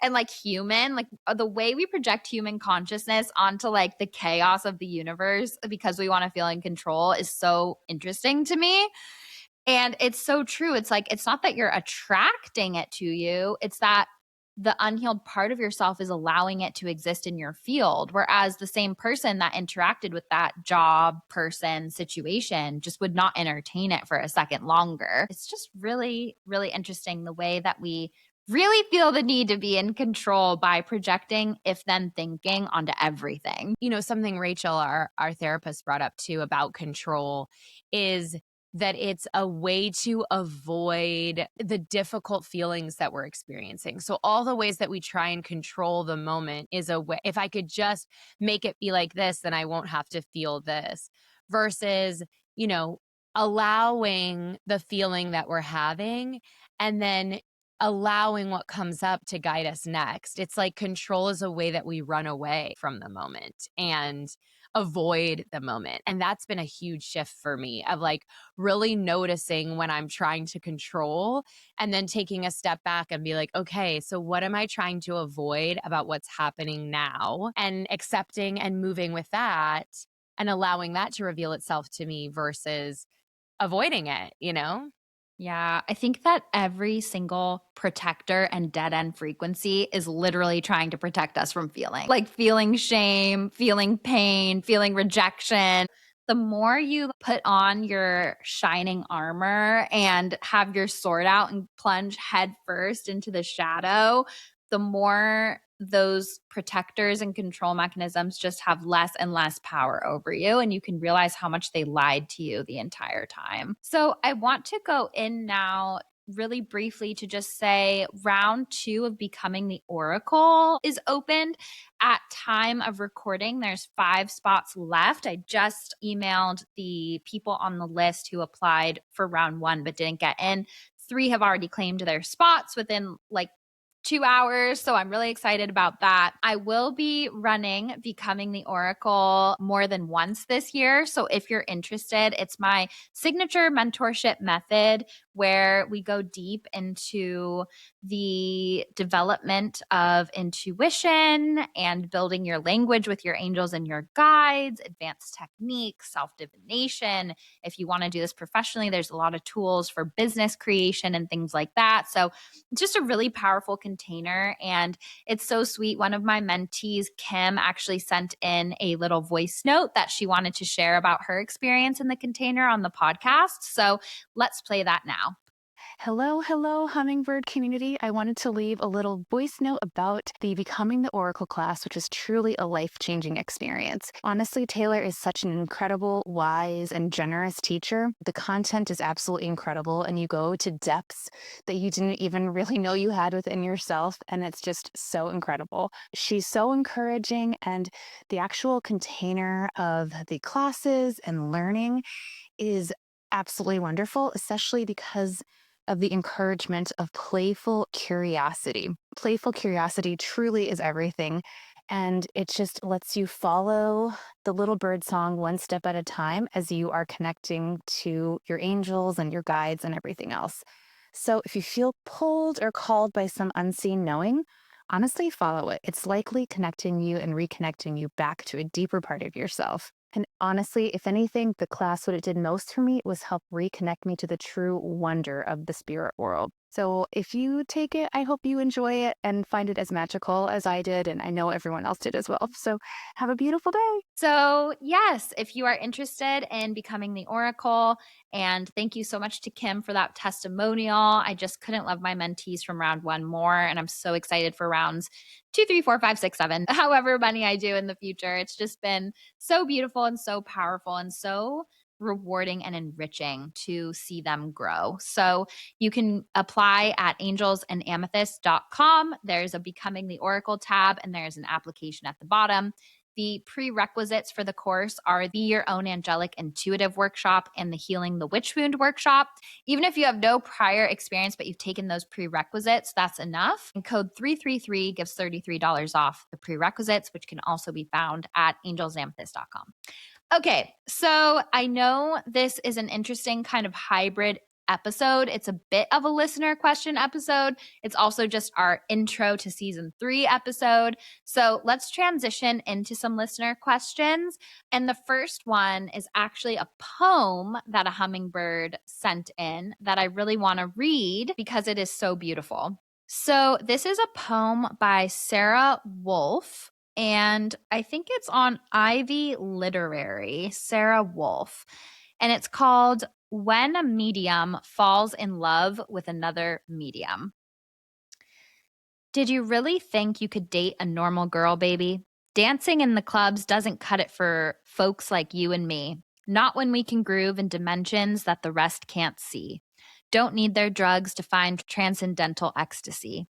and like human. Like the way we project human consciousness onto like the chaos of the universe because we want to feel in control is so interesting to me. And it's so true. It's like, it's not that you're attracting it to you, it's that the unhealed part of yourself is allowing it to exist in your field. Whereas the same person that interacted with that job, person, situation just would not entertain it for a second longer. It's just really, really interesting the way that we really feel the need to be in control by projecting if then thinking onto everything. You know, something Rachel, our therapist, brought up too about control is that it's a way to avoid the difficult feelings that we're experiencing. So all the ways that we try and control the moment is a way, if I could just make it be like this, then I won't have to feel this, versus, you know, allowing the feeling that we're having and then allowing what comes up to guide us next. It's like control is a way that we run away from the moment and avoid the moment. And that's been a huge shift for me of like really noticing when I'm trying to control and then taking a step back and be like, okay, so what am I trying to avoid about what's happening now? And accepting and moving with that and allowing that to reveal itself to me versus avoiding it, you know? Yeah, I think that every single protector and dead end frequency is literally trying to protect us from feeling like feeling shame, feeling pain, feeling rejection. The more you put on your shining armor and have your sword out and plunge head first into the shadow, the more those protectors and control mechanisms just have less and less power over you. And you can realize how much they lied to you the entire time. So I want to go in now really briefly to just say round 2 of becoming the oracle is opened at time of recording. There's 5 spots left. I just emailed the people on the list who applied for round 1 but didn't get in. 3 have already claimed their spots within like 2 hours. So I'm really excited about that. I will be running Becoming the Oracle more than once this year. So if you're interested, it's my signature mentorship method where we go deep into the development of intuition and building your language with your angels and your guides, advanced techniques, self divination. If you want to do this professionally, there's a lot of tools for business creation and things like that. So it's just a really powerful container. And it's so sweet. One of my mentees, Kim, actually sent in a little voice note that she wanted to share about her experience in the container on the podcast. So let's play that now. Hello, hello, Hummingbird community. I wanted to leave a little voice note about the Becoming the Oracle class, which is truly a life changing experience. Honestly, Taylor is such an incredible, wise, and generous teacher. The content is absolutely incredible, and you go to depths that you didn't even really know you had within yourself, and it's just so incredible. She's so encouraging, and the actual container of the classes and learning is absolutely wonderful, especially because of the encouragement of playful curiosity. Playful curiosity truly is everything. And it just lets you follow the little bird song one step at a time as you are connecting to your angels and your guides and everything else. So if you feel pulled or called by some unseen knowing, honestly follow it. It's likely connecting you and reconnecting you back to a deeper part of yourself. And honestly, if anything, the class, what it did most for me was help reconnect me to the true wonder of the spirit world. So if you take it, I hope you enjoy it and find it as magical as I did. And I know everyone else did as well. So have a beautiful day. So, yes, if you are interested in becoming the Oracle, and thank you so much to Kim for that testimonial. I just couldn't love my mentees from round one more. And I'm so excited for rounds two, three, four, five, six, seven, however many I do in the future. It's just been so beautiful and so powerful and so rewarding and enriching to see them grow. So you can apply at angelsandamethyst.com. There's a Becoming the Oracle tab, and there's an application at the bottom. The prerequisites for the course are the Your Own Angelic Intuitive Workshop and the Healing the Witch Wound Workshop. Even if you have no prior experience, but you've taken those prerequisites, that's enough. And code 333 gives $33 off the prerequisites, which can also be found at angelsamethyst.com. Okay, so I know this is an interesting kind of hybrid episode. It's a bit of a listener question episode. It's also just our intro to season 3 episode. So let's transition into some listener questions. And the first one is actually a poem that a hummingbird sent in that I really want to read because it is so beautiful. So this is a poem by Sarah Wolfe, and I think it's on Ivy Literary, Sarah Wolfe. And it's called When a Medium Falls in Love with Another Medium. Did you really think you could date a normal girl, baby? Dancing in the clubs doesn't cut it for folks like you and me. Not when we can groove in dimensions that the rest can't see. Don't need their drugs to find transcendental ecstasy.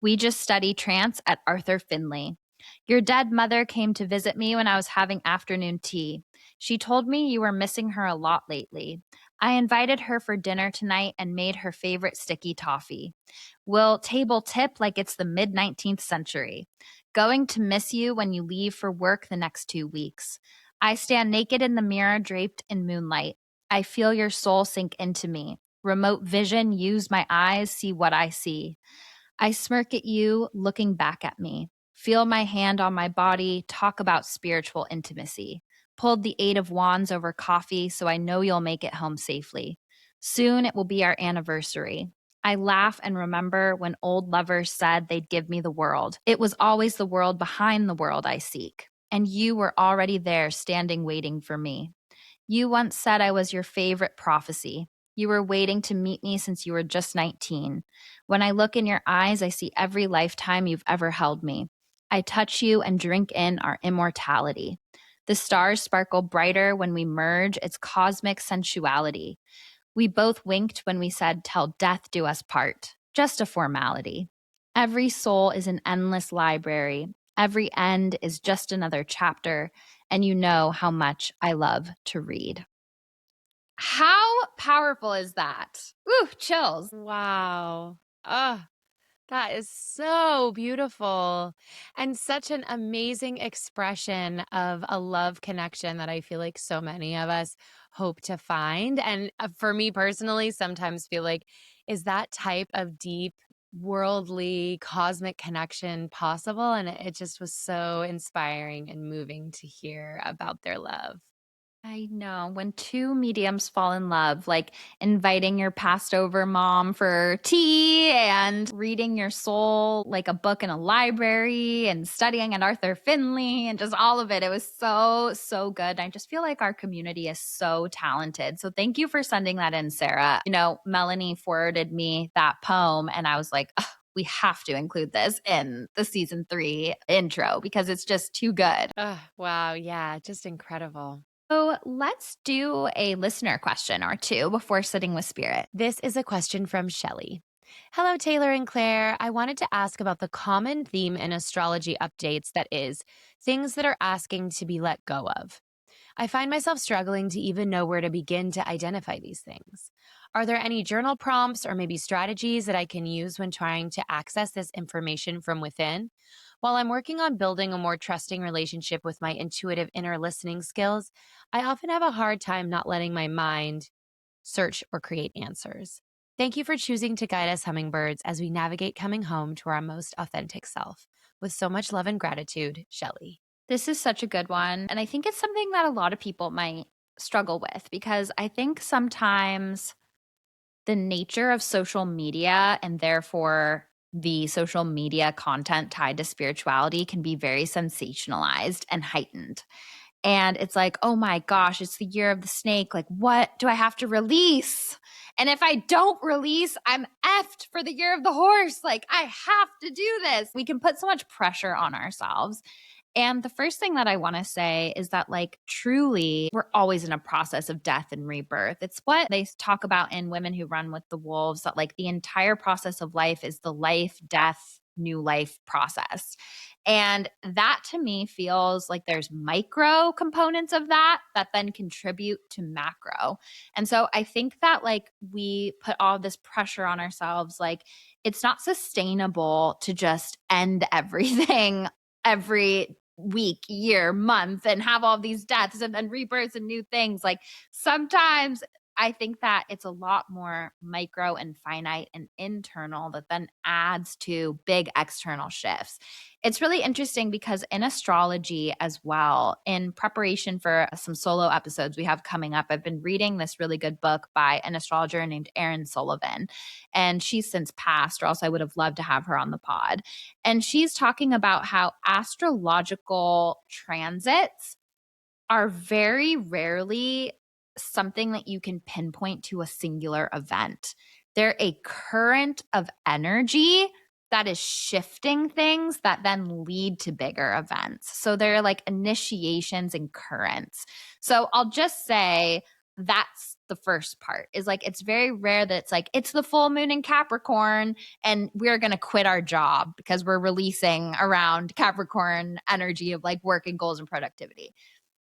We just study trance at Arthur Finley. Your dead mother came to visit me when I was having afternoon tea. She told me you were missing her a lot lately. I invited her for dinner tonight and made her favorite sticky toffee. We'll table tip like it's the mid 19th century. Going to miss you when you leave for work the next 2 weeks. I stand naked in the mirror draped in moonlight. I feel your soul sink into me. Remote vision, use my eyes, see what I see. I smirk at you, looking back at me. Feel my hand on my body, talk about spiritual intimacy. Pulled the 8 of Wands over coffee, so I know you'll make it home safely. Soon it will be our anniversary. I laugh and remember when old lovers said they'd give me the world. It was always the world behind the world I seek. And you were already there, standing, waiting for me. You once said I was your favorite prophecy. You were waiting to meet me since you were just 19. When I look in your eyes, I see every lifetime you've ever held me. I touch you and drink in our immortality. The stars sparkle brighter when we merge, its cosmic sensuality. We both winked when we said, "Till death do us part." Just a formality. Every soul is an endless library. Every end is just another chapter, and you know how much I love to read. How powerful is that? Ooh, chills. Wow. Oh, that is so beautiful and such an amazing expression of a love connection that I feel like so many of us hope to find. And for me personally, sometimes feel like, is that type of deep, worldly, cosmic connection possible? And it just was so inspiring and moving to hear about their love. I know when two mediums fall in love, like inviting your passed over mom for tea and reading your soul like a book in a library and studying at Arthur Finley and just all of it. It was so, so good. I just feel like our community is so talented. So thank you for sending that in, Sarah. Melanie forwarded me that poem and I was like, "Ugh, we have to include this in the season 3 intro because it's just too good." Oh, wow. Yeah. Just incredible. So let's do a listener question or two before sitting with spirit. This is a question from Shelley. Hello, Taylor and Claire. I wanted to ask about the common theme in astrology updates that is, things that are asking to be let go of. I find myself struggling to even know where to begin to identify these things. Are there any journal prompts or maybe strategies that I can use when trying to access this information from within? While I'm working on building a more trusting relationship with my intuitive inner listening skills, I often have a hard time not letting my mind search or create answers. Thank you for choosing to guide us hummingbirds as we navigate coming home to our most authentic self. With so much love and gratitude, Shelley. This is such a good one. And I think it's something that a lot of people might struggle with because I think sometimes the nature of social media and therefore the social media content tied to spirituality can be very sensationalized and heightened. And it's like, oh my gosh, it's the year of the snake. Like, what do I have to release? And if I don't release, I'm effed for the year of the horse. Like, I have to do this. We can put so much pressure on ourselves. And the first thing that I want to say is that, like, truly, we're always in a process of death and rebirth. It's what they talk about in Women Who Run with the Wolves, that, like, the entire process of life is the life, death, new life process. And that to me feels like there's micro components of that that then contribute to macro. And so I think that, like, we put all this pressure on ourselves. Like, it's not sustainable to just end everything every week, year, month, and have all these deaths and then rebirths and new things. Like, sometimes I think that it's a lot more micro and finite and internal that then adds to big external shifts. It's really interesting because in astrology as well, in preparation for some solo episodes we have coming up, I've been reading this really good book by an astrologer named Erin Sullivan. And she's since passed, or else I would have loved to have her on the pod. And she's talking about how astrological transits are very rarely something that you can pinpoint to a singular event. They're a current of energy that is shifting things that then lead to bigger events. So they're like initiations and currents. So I'll just say that's the first part, is like, it's very rare that it's like, it's the full moon in Capricorn and we're going to quit our job because we're releasing around Capricorn energy of like work and goals and productivity.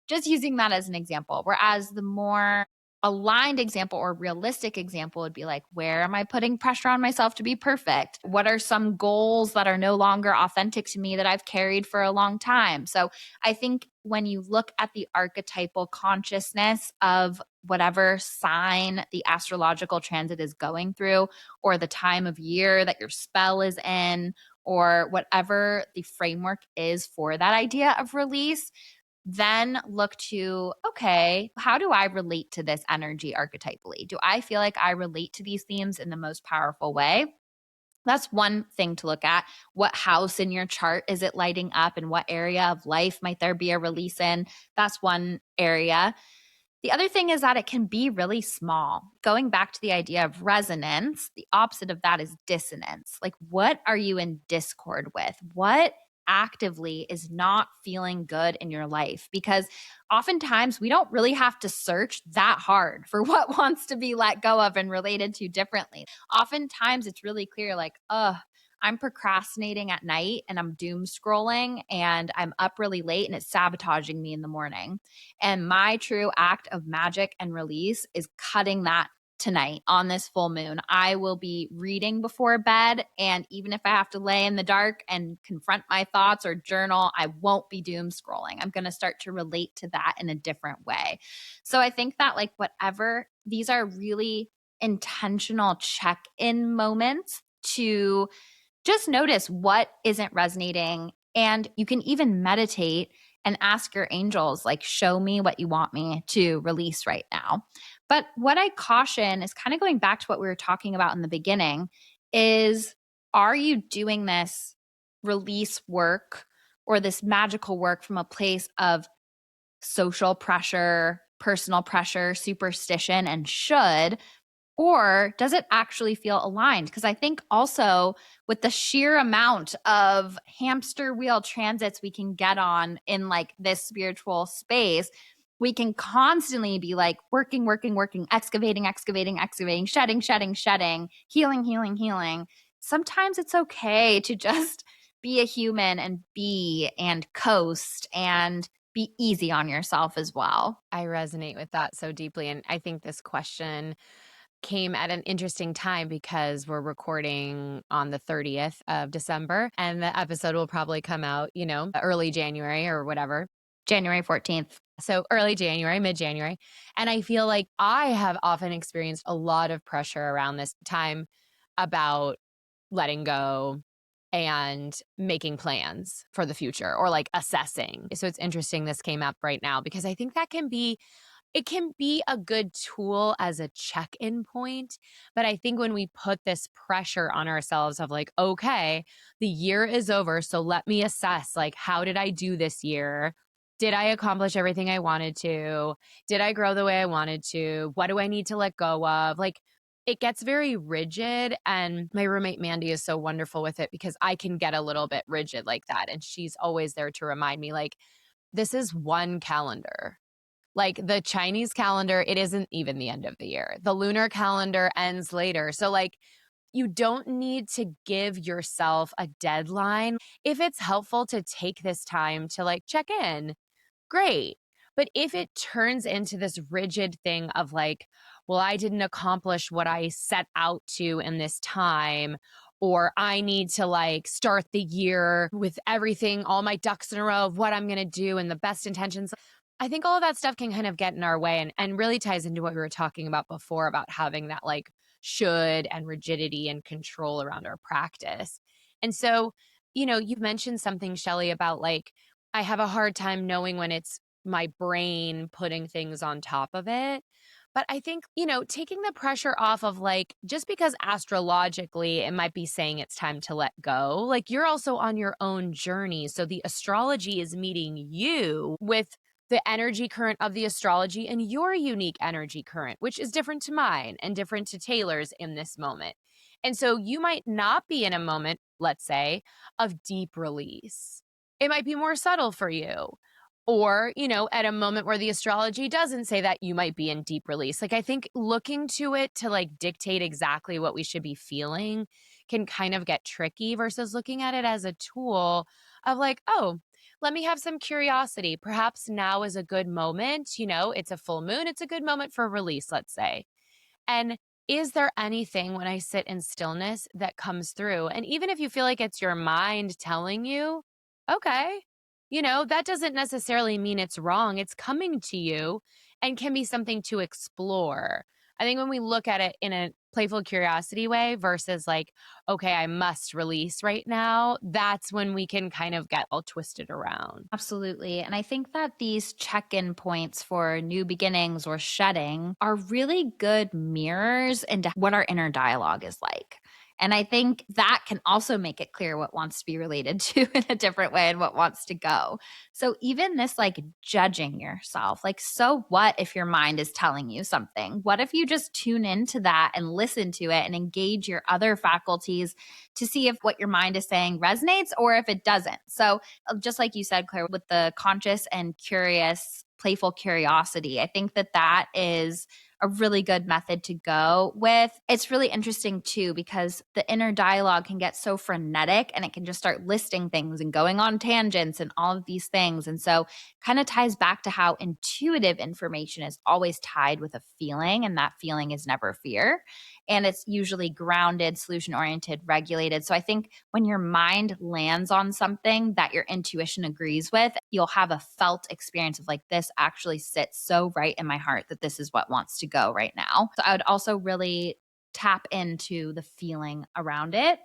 Just using that as an example. Whereas the more aligned example or realistic example would be like, where am I putting pressure on myself to be perfect? What are some goals that are no longer authentic to me that I've carried for a long time? So I think when you look at the archetypal consciousness of whatever sign the astrological transit is going through, or the time of year that your spell is in, or whatever the framework is for that idea of release, then look to, okay, how do I relate to this energy archetypally? Do I feel like I relate to these themes in the most powerful way? That's one thing to look at. What house in your chart is it lighting up, and what area of life might there be a release in? That's one area. The other thing is that it can be really small. Going back to the idea of resonance, the opposite of that is dissonance. Like, what are you in discord with? What actively is not feeling good in your life? Because oftentimes we don't really have to search that hard for what wants to be let go of and related to differently. Oftentimes it's really clear, like, I'm procrastinating at night and I'm doom scrolling and I'm up really late and it's sabotaging me in the morning. And my true act of magic and release is cutting that tonight on this full moon. I will be reading before bed. And even if I have to lay in the dark and confront my thoughts or journal, I won't be doom scrolling. I'm going to start to relate to that in a different way. So I think that, like, whatever, these are really intentional check-in moments to just notice what isn't resonating. And you can even meditate and ask your angels, like, show me what you want me to release right now. But what I caution is kind of going back to what we were talking about in the beginning is, are you doing this release work or this magical work from a place of social pressure, personal pressure, superstition, and should? Or does it actually feel aligned? Because I think also with the sheer amount of hamster wheel transits we can get on in like this spiritual space, we can constantly be like working, working, working, excavating, excavating, excavating, shedding, shedding, shedding, healing, healing, healing. Sometimes it's okay to just be a human and be and coast and be easy on yourself as well. I resonate with that so deeply. And I think this question came at an interesting time because we're recording on the 30th of December, and the episode will probably come out, early January or whatever. January 14th. So early January, mid-January. And I feel like I have often experienced a lot of pressure around this time about letting go and making plans for the future or like assessing. So it's interesting this came up right now because I think that it can be a good tool as a check-in point. But I think when we put this pressure on ourselves of like, okay, the year is over, so let me assess, like, how did I do this year? Did I accomplish everything I wanted to? Did I grow the way I wanted to? What do I need to let go of? Like, it gets very rigid. And my roommate Mandy is so wonderful with it because I can get a little bit rigid like that. And she's always there to remind me, like, this is one calendar. Like the Chinese calendar, it isn't even the end of the year. The lunar calendar ends later. So, like, you don't need to give yourself a deadline. If it's helpful to take this time to like check in, great. But if it turns into this rigid thing of like, well, I didn't accomplish what I set out to in this time, or I need to like start the year with everything, all my ducks in a row of what I'm going to do and the best intentions. I think all of that stuff can kind of get in our way and really ties into what we were talking about before about having that like should and rigidity and control around our practice. And so, you've mentioned something, Shelley, about like, I have a hard time knowing when it's my brain putting things on top of it. But I think, taking the pressure off of like, just because astrologically it might be saying it's time to let go, like you're also on your own journey. So the astrology is meeting you with the energy current of the astrology and your unique energy current, which is different to mine and different to Taylor's in this moment. And so you might not be in a moment, let's say, of deep release. It might be more subtle for you. Or, at a moment where the astrology doesn't say that, you might be in deep release. Like, I think looking to it to like dictate exactly what we should be feeling can kind of get tricky versus looking at it as a tool of like, oh, let me have some curiosity. Perhaps now is a good moment. It's a full moon. It's a good moment for release, let's say. And is there anything when I sit in stillness that comes through? And even if you feel like it's your mind telling you, okay, that doesn't necessarily mean it's wrong. It's coming to you and can be something to explore. I think when we look at it in a playful curiosity way versus like, okay, I must release right now, that's when we can kind of get all twisted around. Absolutely. And I think that these check in points for new beginnings or shedding are really good mirrors into what our inner dialogue is like. And I think that can also make it clear what wants to be related to in a different way and what wants to go. So, even this like judging yourself, like, so what if your mind is telling you something? What if you just tune into that and listen to it and engage your other faculties to see if what your mind is saying resonates or if it doesn't? So, just like you said, Claire, with the conscious and curious, playful curiosity, I think that that is a really good method to go with. It's really interesting too, because the inner dialogue can get so frenetic and it can just start listing things and going on tangents and all of these things. And so kind of ties back to how intuitive information is always tied with a feeling, and that feeling is never fear. And it's usually grounded, solution oriented, regulated. So I think when your mind lands on something that your intuition agrees with, you'll have a felt experience of like, this actually sits so right in my heart that this is what wants to go right now. So I would also really tap into the feeling around it.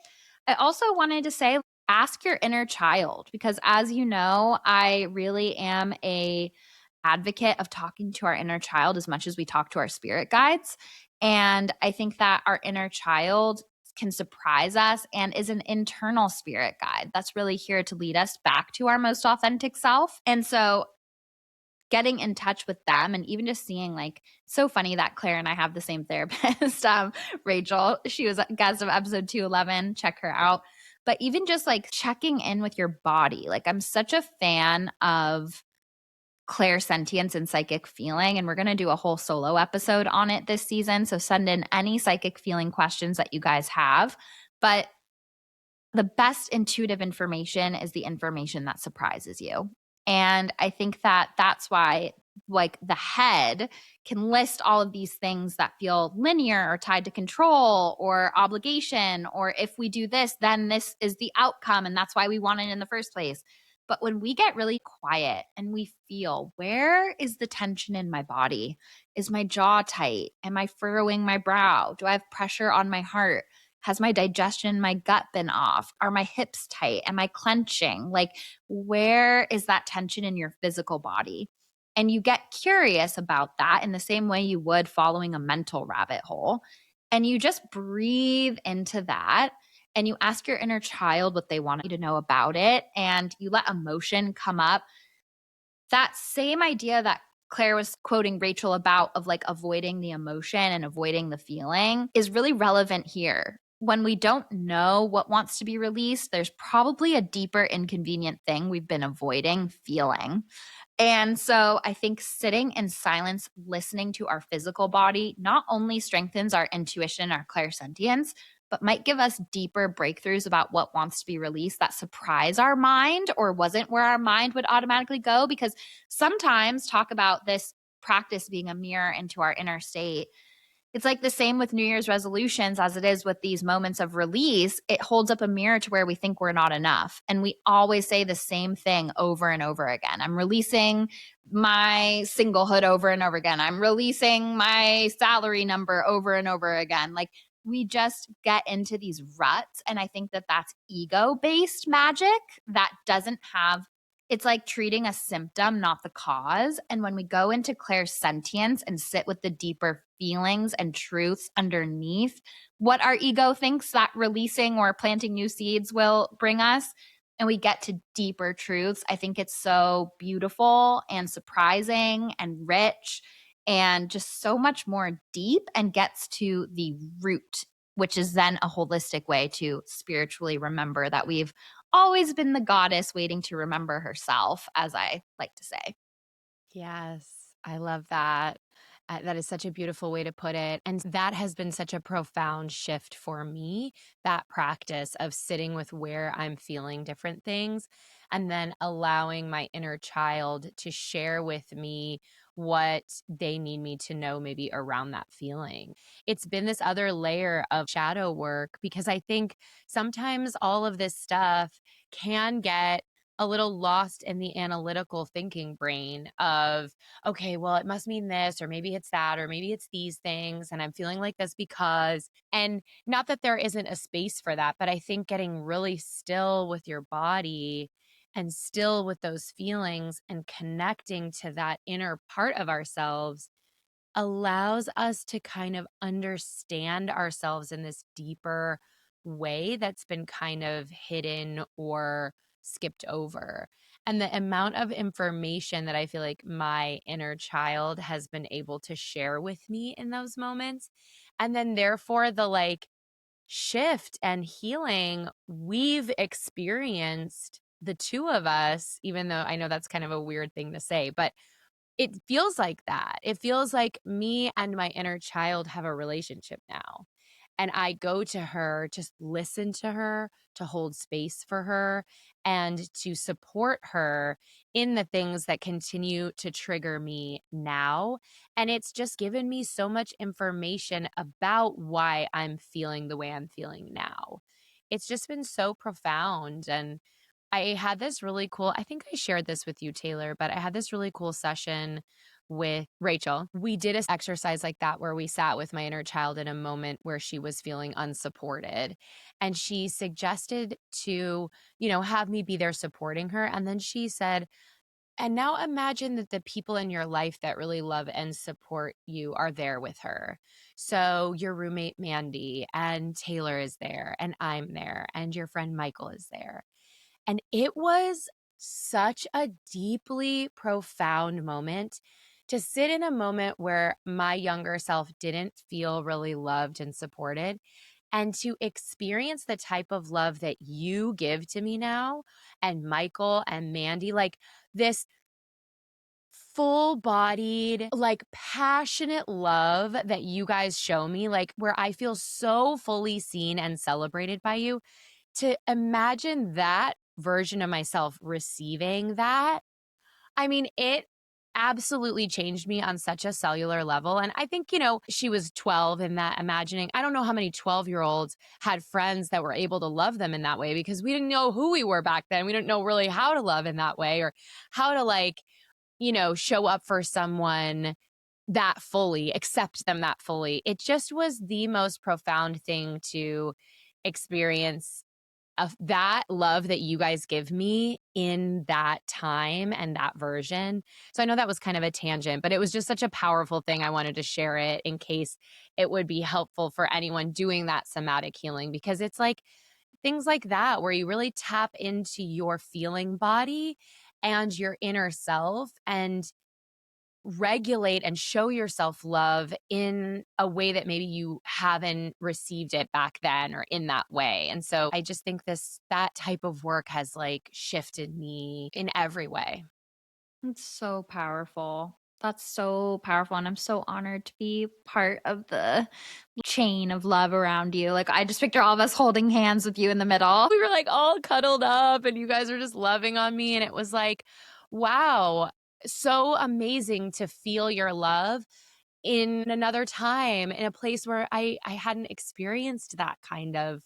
I also wanted to say, ask your inner child, because as you know, I really am a advocate of talking to our inner child as much as we talk to our spirit guides. And I think that our inner child can surprise us and is an internal spirit guide that's really here to lead us back to our most authentic self. And so getting in touch with them and even just seeing, like, so funny that Claire and I have the same therapist, Rachel. She was a guest of episode 211. Check her out. But even just like checking in with your body, like I'm such a fan of clairsentience and psychic feeling, and we're going to do a whole solo episode on it this season. So send in any psychic feeling questions that you guys have. But the best intuitive information is the information that surprises you. And I think that that's why, like, the head can list all of these things that feel linear or tied to control or obligation, or if we do this, then this is the outcome. And that's why we want it in the first place. But when we get really quiet and we feel, where is the tension in my body? Is my jaw tight? Am I furrowing my brow? Do I have pressure on my heart? Has my digestion, my gut been off? Are my hips tight? Am I clenching? Like, where is that tension in your physical body? And you get curious about that in the same way you would following a mental rabbit hole. And you just breathe into that and you ask your inner child what they want you to know about it. And you let emotion come up. That same idea that Claire was quoting Rachel about, of like avoiding the emotion and avoiding the feeling, is really relevant here. When we don't know what wants to be released, there's probably a deeper inconvenient thing we've been avoiding feeling. And so I think sitting in silence, listening to our physical body, not only strengthens our intuition, our clairsentience, but might give us deeper breakthroughs about what wants to be released that surprise our mind or wasn't where our mind would automatically go. Because sometimes talk about this practice being a mirror into our inner state. It's like the same with New Year's resolutions as it is with these moments of release. It holds up a mirror to where we think we're not enough. And we always say the same thing over and over again. I'm releasing my singlehood over and over again. I'm releasing my salary number over and over again. Like, we just get into these ruts. And I think that that's ego based magic that doesn't have, it's like treating a symptom, not the cause. And when we go into clairsentience and sit with the deeper feelings and truths underneath what our ego thinks that releasing or planting new seeds will bring us, and we get to deeper truths, I think it's so beautiful and surprising and rich and just so much more deep, and gets to the root, which is then a holistic way to spiritually remember that we've always been the goddess waiting to remember herself, as I like to say. Yes, I love that. That is such a beautiful way to put it. And that has been such a profound shift for me, that practice of sitting with where I'm feeling different things and then allowing my inner child to share with me what they need me to know, maybe around that feeling. It's been this other layer of shadow work because I think sometimes all of this stuff can get a little lost in the analytical thinking brain of, okay, well, it must mean this, or maybe it's that, or maybe it's these things. And I'm feeling like this because, and not that there isn't a space for that, but I think getting really still with your body and still with those feelings and connecting to that inner part of ourselves allows us to kind of understand ourselves in this deeper way that's been kind of hidden or skipped over. And the amount of information that I feel like my inner child has been able to share with me in those moments. And then, therefore, the like shift and healing we've experienced, the two of us, even though I know that's kind of a weird thing to say, but it feels like that. It feels like me and my inner child have a relationship now. And I go to her, just listen to her, to hold space for her, and to support her in the things that continue to trigger me now. And it's just given me so much information about why I'm feeling the way I'm feeling now. It's just been so profound. And I had this really cool, I think I shared this with you, Taylor, but I had this really cool session with Rachel. We did an exercise like that where we sat with my inner child in a moment where she was feeling unsupported. And she suggested to, have me be there supporting her. And then she said, and now imagine that the people in your life that really love and support you are there with her. So your roommate Mandy and Taylor is there, and I'm there, and your friend Michael is there. And it was such a deeply profound moment to sit in a moment where my younger self didn't feel really loved and supported, and to experience the type of love that you give to me now, and Michael and Mandy, like this full bodied, like passionate love that you guys show me, like where I feel so fully seen and celebrated by you. To imagine that version of myself receiving that, I mean, it absolutely changed me on such a cellular level. And I think, she was 12 in that imagining. I don't know how many 12-year-olds had friends that were able to love them in that way, because we didn't know who we were back then. We didn't know really how to love in that way, or how to show up for someone that fully, accept them that fully. It just was the most profound thing to experience of that love that you guys give me in that time and that version. So I know that was kind of a tangent, but it was just such a powerful thing. I wanted to share it in case it would be helpful for anyone doing that somatic healing, because it's like things like that where you really tap into your feeling body and your inner self and regulate and show yourself love in a way that maybe you haven't received it back then or in that way. And so I just think that type of work has like shifted me in every way. It's so powerful. That's so powerful. And I'm so honored to be part of the chain of love around you. Like, I just picture all of us holding hands with you in the middle. We were like all cuddled up and you guys were just loving on me. And it was like, wow, so amazing to feel your love in another time, in a place where I hadn't experienced that kind of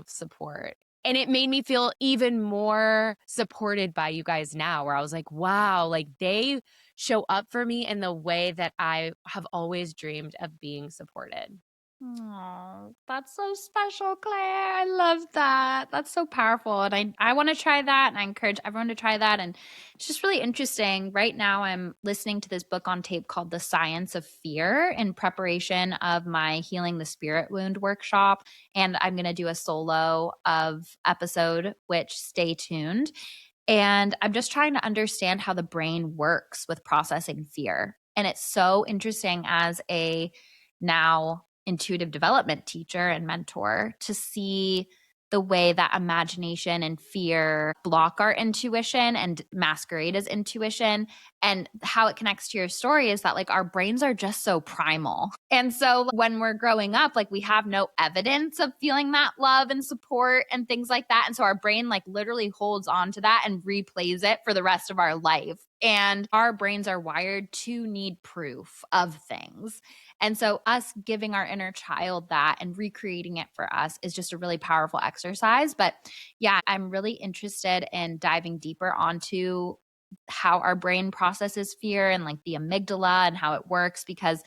support. And it made me feel even more supported by you guys now, where I was like, wow, like they show up for me in the way that I have always dreamed of being supported. Oh, that's so special, Claire. I love that. That's so powerful. And I want to try that. And I encourage everyone to try that. And it's just really interesting. Right now, I'm listening to this book on tape called The Science of Fear in preparation of my Healing the Spirit Wound workshop. And I'm going to do a solo of episode, which stay tuned. And I'm just trying to understand how the brain works with processing fear. And it's so interesting as a now intuitive development teacher and mentor to see the way that imagination and fear block our intuition and masquerade as intuition. And how it connects to your story is that like our brains are just so primal. And so when we're growing up, like we have no evidence of feeling that love and support and things like that. And so our brain like literally holds on to that and replays it for the rest of our life. And our brains are wired to need proof of things. And so, us giving our inner child that and recreating it for us is just a really powerful exercise. But yeah, I'm really interested in diving deeper onto how our brain processes fear and like the amygdala and how it works, because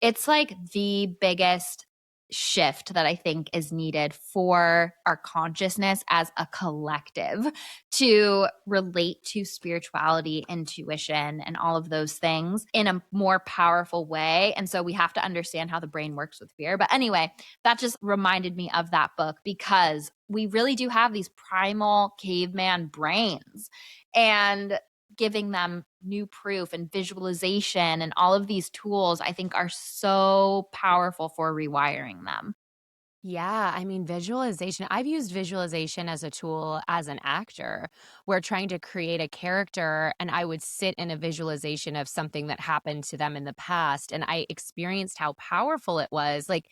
it's like the biggest shift that I think is needed for our consciousness as a collective to relate to spirituality, intuition, and all of those things in a more powerful way. And so we have to understand how the brain works with fear. But anyway, that just reminded me of that book, because we really do have these primal caveman brains. And giving them new proof and visualization and all of these tools, I think are so powerful for rewiring them. Yeah, I mean, visualization. I've used visualization as a tool as an actor. Where trying to create a character, and I would sit in a visualization of something that happened to them in the past. And I experienced how powerful it was. Like,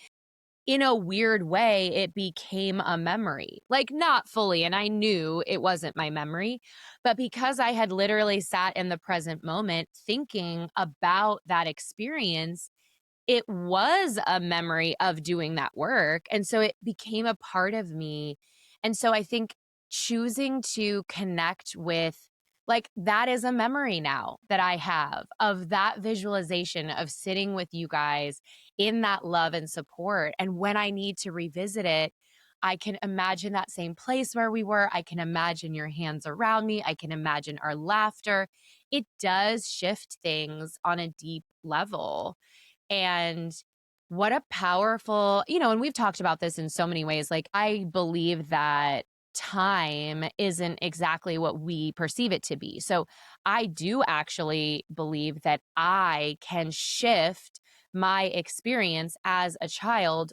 in a weird way, it became a memory. Like, not fully. And I knew it wasn't my memory. But because I had literally sat in the present moment thinking about that experience, it was a memory of doing that work. And so it became a part of me. And so I think choosing to connect with, like, that is a memory now that I have of that visualization of sitting with you guys in that love and support. And when I need to revisit it, I can imagine that same place where we were. I can imagine your hands around me. I can imagine our laughter. It does shift things on a deep level. And what a powerful, and we've talked about this in so many ways. Like, I believe that time isn't exactly what we perceive it to be. So I do actually believe that I can shift my experience as a child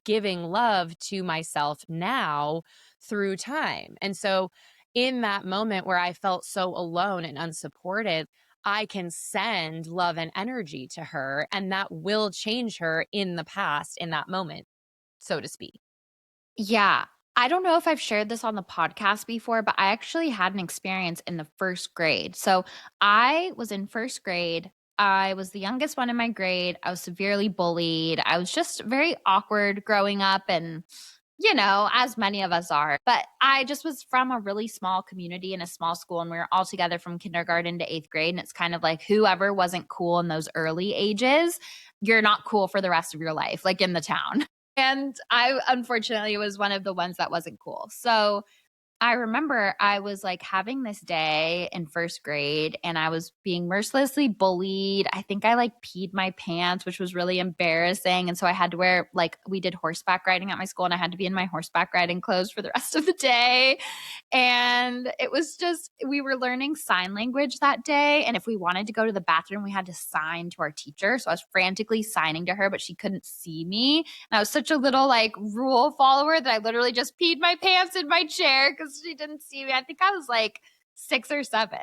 giving love to myself now through time. And so in that moment where I felt so alone and unsupported, I can send love and energy to her, and that will change her in the past in that moment, so to speak. Yeah. I don't know if I've shared this on the podcast before, but I actually had an experience in the first grade. So I was in first grade. I was the youngest one in my grade. I was severely bullied. I was just very awkward growing up and, as many of us are. But I just was from a really small community in a small school, and we were all together from kindergarten to eighth grade. And it's kind of like whoever wasn't cool in those early ages, you're not cool for the rest of your life, like in the town. And I unfortunately was one of the ones that wasn't cool. So I remember I was like having this day in first grade and I was being mercilessly bullied. I think I like peed my pants, which was really embarrassing. And so I had to wear, like, we did horseback riding at my school and I had to be in my horseback riding clothes for the rest of the day. And it was just, we were learning sign language that day. And if we wanted to go to the bathroom, we had to sign to our teacher. So I was frantically signing to her, but she couldn't see me. And I was such a little like rule follower that I literally just peed my pants in my chair because she didn't see me. I think I was like 6 or 7.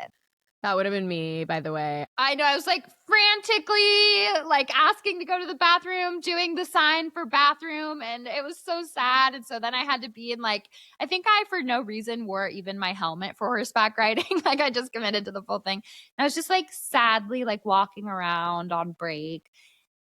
That would have been me, by the way. I know. I was like frantically like asking to go to the bathroom, doing the sign for bathroom. And it was so sad. And so then I had to be in like, I think I, for no reason, wore even my helmet for horseback riding. Like I just committed to the full thing. And I was just like sadly like walking around on break.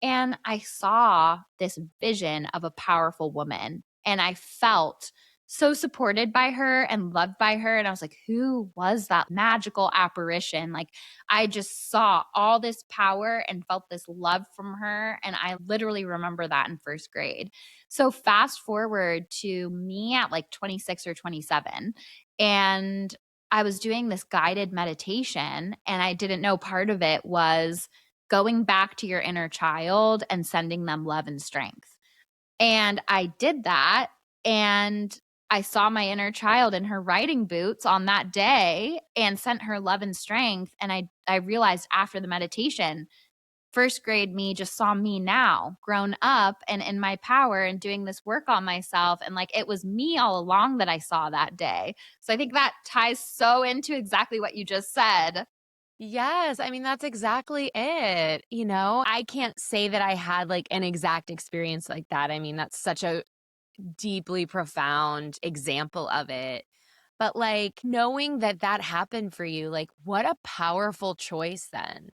And I saw this vision of a powerful woman. And I felt so supported by her and loved by her. And I was like, who was that magical apparition? Like, I just saw all this power and felt this love from her. And I literally remember that in first grade. So, fast forward to me at like 26 or 27. And I was doing this guided meditation, and I didn't know part of it was going back to your inner child and sending them love and strength. And I did that. And I saw my inner child in her riding boots on that day and sent her love and strength. And I realized after the meditation, first grade me just saw me now, grown up and in my power and doing this work on myself. And like it was me all along that I saw that day. So I think that ties so into exactly what you just said. Yes, I mean, that's exactly it. I can't say that I had like an exact experience like that. I mean, that's such a deeply profound example of it. But like knowing that that happened for you, like what a powerful choice then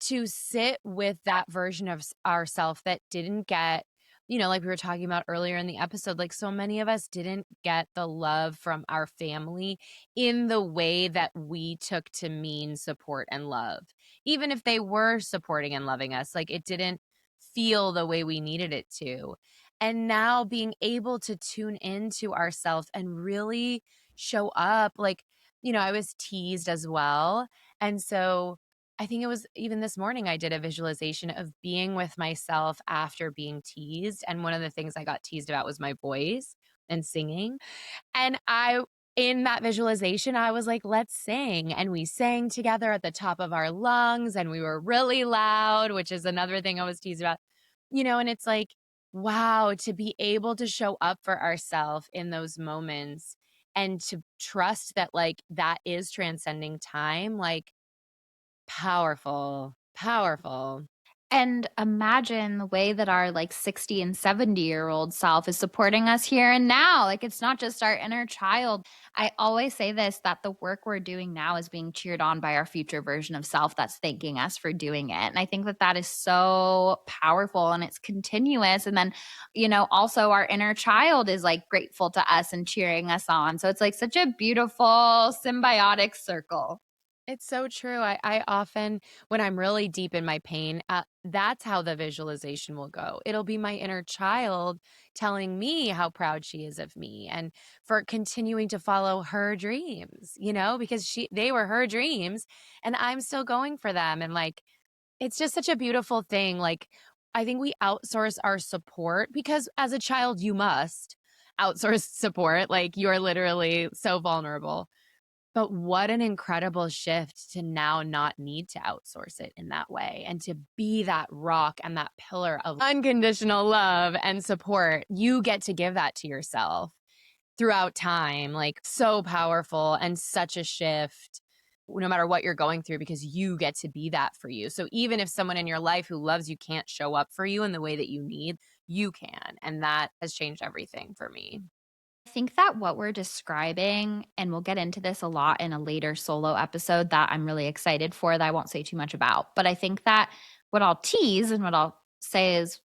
to sit with that version of ourself that didn't get, like we were talking about earlier in the episode, like so many of us didn't get the love from our family in the way that we took to mean support and love. Even if they were supporting and loving us, like it didn't feel the way we needed it to. And now being able to tune into ourselves and really show up, like, I was teased as well. And so I think it was even this morning I did a visualization of being with myself after being teased. And one of the things I got teased about was my voice and singing. And in that visualization, I was like, let's sing. And we sang together at the top of our lungs and we were really loud, which is another thing I was teased about, and it's like, wow, to be able to show up for ourselves in those moments and to trust that like that is transcending time, like powerful, powerful. And imagine the way that our like 60 and 70-year-old self is supporting us here and now. Like it's not just our inner child. I always say this, that the work we're doing now is being cheered on by our future version of self that's thanking us for doing it. And I think that that is so powerful and it's continuous. And then, also our inner child is like grateful to us and cheering us on. So it's like such a beautiful symbiotic circle. It's so true. I often, when I'm really deep in my pain, that's how the visualization will go. It'll be my inner child telling me how proud she is of me and for continuing to follow her dreams, because they were her dreams and I'm still going for them. And like, it's just such a beautiful thing. Like, I think we outsource our support because as a child, you must outsource support. Like, you're literally so vulnerable. But what an incredible shift to now not need to outsource it in that way and to be that rock and that pillar of unconditional love and support. You get to give that to yourself throughout time. Like, so powerful and such a shift no matter what you're going through, because you get to be that for you. So even if someone in your life who loves you can't show up for you in the way that you need, you can. And that has changed everything for me. I think that what we're describing, and we'll get into this a lot in a later solo episode that I'm really excited for, that I won't say too much about. But I think that what I'll tease and what I'll say is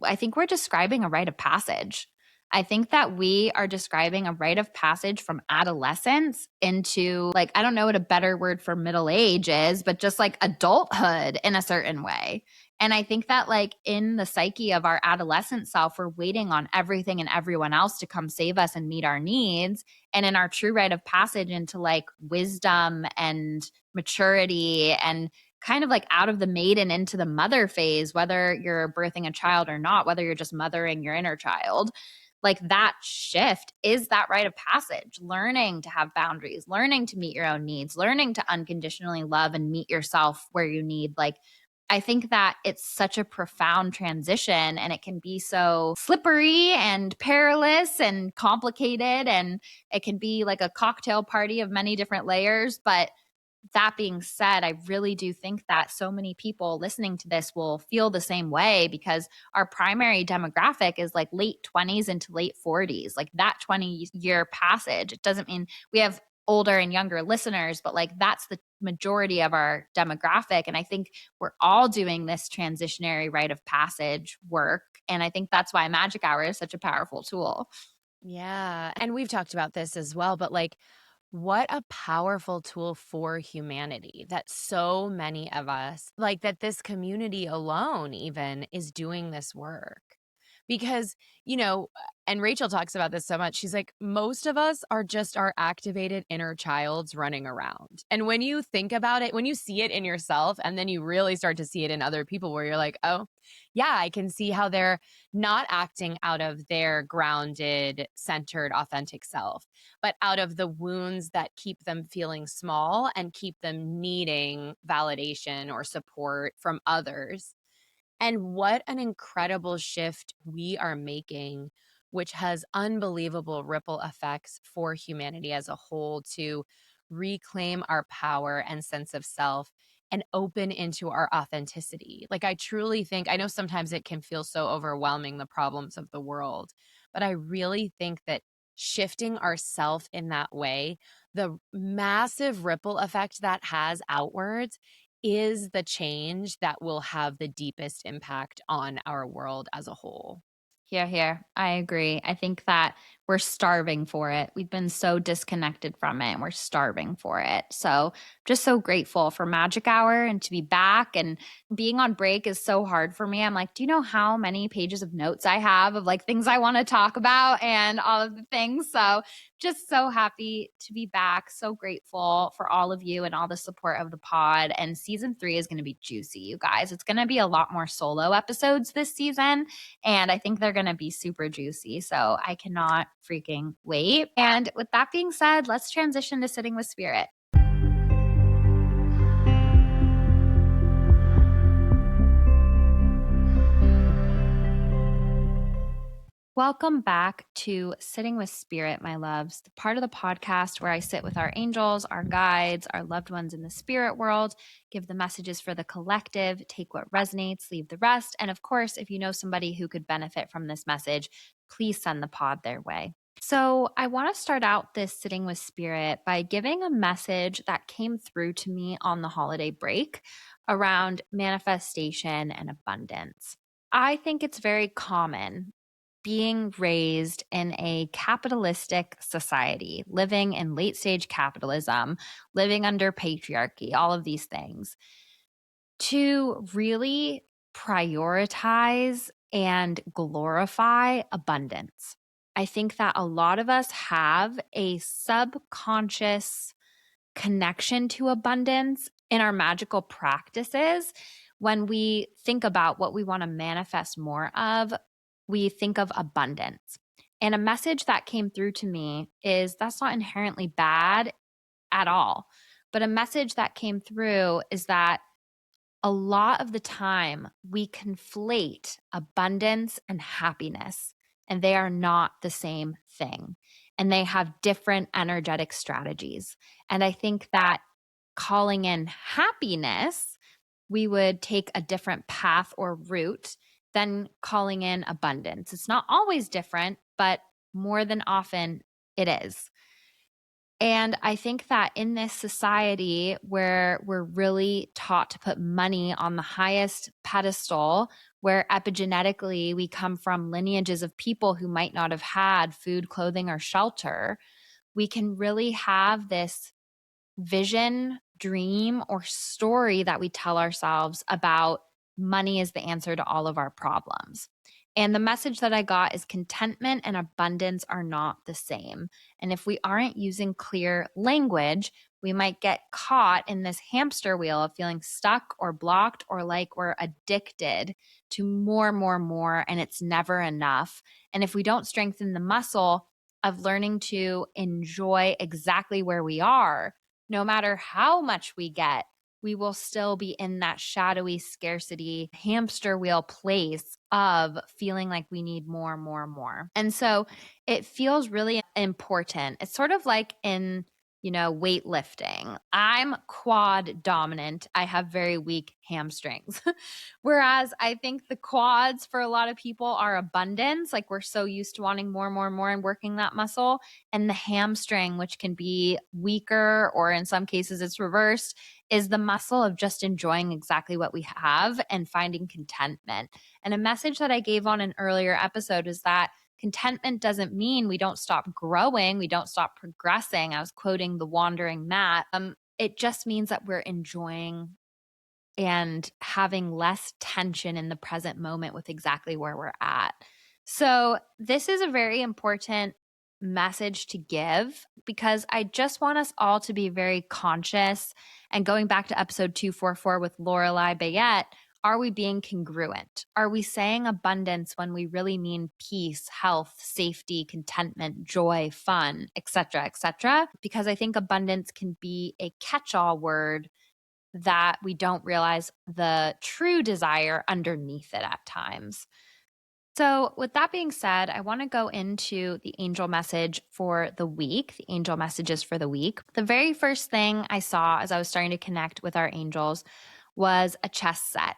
I think we're describing a rite of passage. I think that we are describing a rite of passage from adolescence into, like, I don't know what a better word for middle age is, but just like adulthood in a certain way. And I think that, like, in the psyche of our adolescent self, we're waiting on everything and everyone else to come save us and meet our needs. And in our true rite of passage into like wisdom and maturity and kind of like out of the maiden into the mother phase, whether you're birthing a child or not, whether you're just mothering your inner child, like that shift is that rite of passage, learning to have boundaries, learning to meet your own needs, learning to unconditionally love and meet yourself where you need. Like, I think that it's such a profound transition and it can be so slippery and perilous and complicated. And it can be like a cocktail party of many different layers. But that being said, I really do think that so many people listening to this will feel the same way because our primary demographic is like late 20s into late 40s, like that 20-year passage. It doesn't mean we have older and younger listeners, but like that's the majority of our demographic. And I think we're all doing this transitionary rite of passage work. And I think that's why Magic Hour is such a powerful tool. Yeah. And we've talked about this as well, but like, what a powerful tool for humanity that so many of us, like that this community alone, even is doing this work. Because, and Rachel talks about this so much. She's like, most of us are just our activated inner childs running around. And when you think about it, when you see it in yourself, and then you really start to see it in other people where you're like, oh, yeah, I can see how they're not acting out of their grounded, centered, authentic self, but out of the wounds that keep them feeling small and keep them needing validation or support from others. And what an incredible shift we are making, which has unbelievable ripple effects for humanity as a whole to reclaim our power and sense of self and open into our authenticity. Like, I truly think, I know sometimes it can feel so overwhelming, the problems of the world, but I really think that shifting ourself in that way, the massive ripple effect that has outwards is the change that will have the deepest impact on our world as a whole. Here, here. I agree. I think that we're starving for it. We've been so disconnected from it and we're starving for it. So, just so grateful for Magic Hour and to be back. And being on break is so hard for me. I'm like, do you know how many pages of notes I have of like things I want to talk about and all of the things? So, just so happy to be back. So grateful for all of you and all the support of the pod. And season 3 is going to be juicy, you guys. It's going to be a lot more solo episodes this season. And I think they're going to be super juicy. So I cannot freaking wait. And with that being said, let's transition to sitting with spirit. Welcome back to Sitting with Spirit, my loves, the part of the podcast where I sit with our angels, our guides, our loved ones in the spirit world, give the messages for the collective, take what resonates, leave the rest. And of course, if you know somebody who could benefit from this message, please send the pod their way. So, I want to start out this Sitting with Spirit by giving a message that came through to me on the holiday break around manifestation and abundance. I think it's very common being raised in a capitalistic society, living in late stage capitalism, living under patriarchy, all of these things, to really prioritize and glorify abundance. I think that a lot of us have a subconscious connection to abundance in our magical practices. When we think about what we want to manifest more of, we think of abundance. And a message that came through to me is that's not inherently bad at all. But a message that came through is that a lot of the time we conflate abundance and happiness, and they are not the same thing. And they have different energetic strategies. And I think that calling in happiness, we would take a different path or route than calling in abundance. It's not always different, but more than often it is. And I think that in this society where we're really taught to put money on the highest pedestal, where epigenetically we come from lineages of people who might not have had food, clothing, or shelter, we can really have this vision, dream, or story that we tell ourselves about money is the answer to all of our problems. And the message that I got is contentment and abundance are not the same. And if we aren't using clear language, we might get caught in this hamster wheel of feeling stuck or blocked or like we're addicted to more, more, more, and it's never enough. And if we don't strengthen the muscle of learning to enjoy exactly where we are, no matter how much we get, we will still be in that shadowy scarcity hamster wheel place of feeling like we need more, more, more. And so it feels really important. It's sort of like in, weightlifting. I'm quad dominant. I have very weak hamstrings. Whereas I think the quads for a lot of people are abundance. Like we're so used to wanting more, more, more and working that muscle. And the hamstring, which can be weaker, or in some cases it's reversed, is the muscle of just enjoying exactly what we have and finding contentment. And a message that I gave on an earlier episode is that contentment doesn't mean we don't stop growing, we don't stop progressing. I was quoting the Wandering Mat. It just means that we're enjoying and having less tension in the present moment with exactly where we're at. So, this is a very important message to give because I just want us all to be very conscious. And going back to episode 244 with Lorelei Bayette, are we being congruent? Are we saying abundance when we really mean peace, health, safety, contentment, joy, fun, etc., etc.? Because I think abundance can be a catch-all word that we don't realize the true desire underneath it at times. So, with that being said, I want to go into the angel message for the week, the angel messages for the week. The very first thing I saw as I was starting to connect with our angels was a chess set.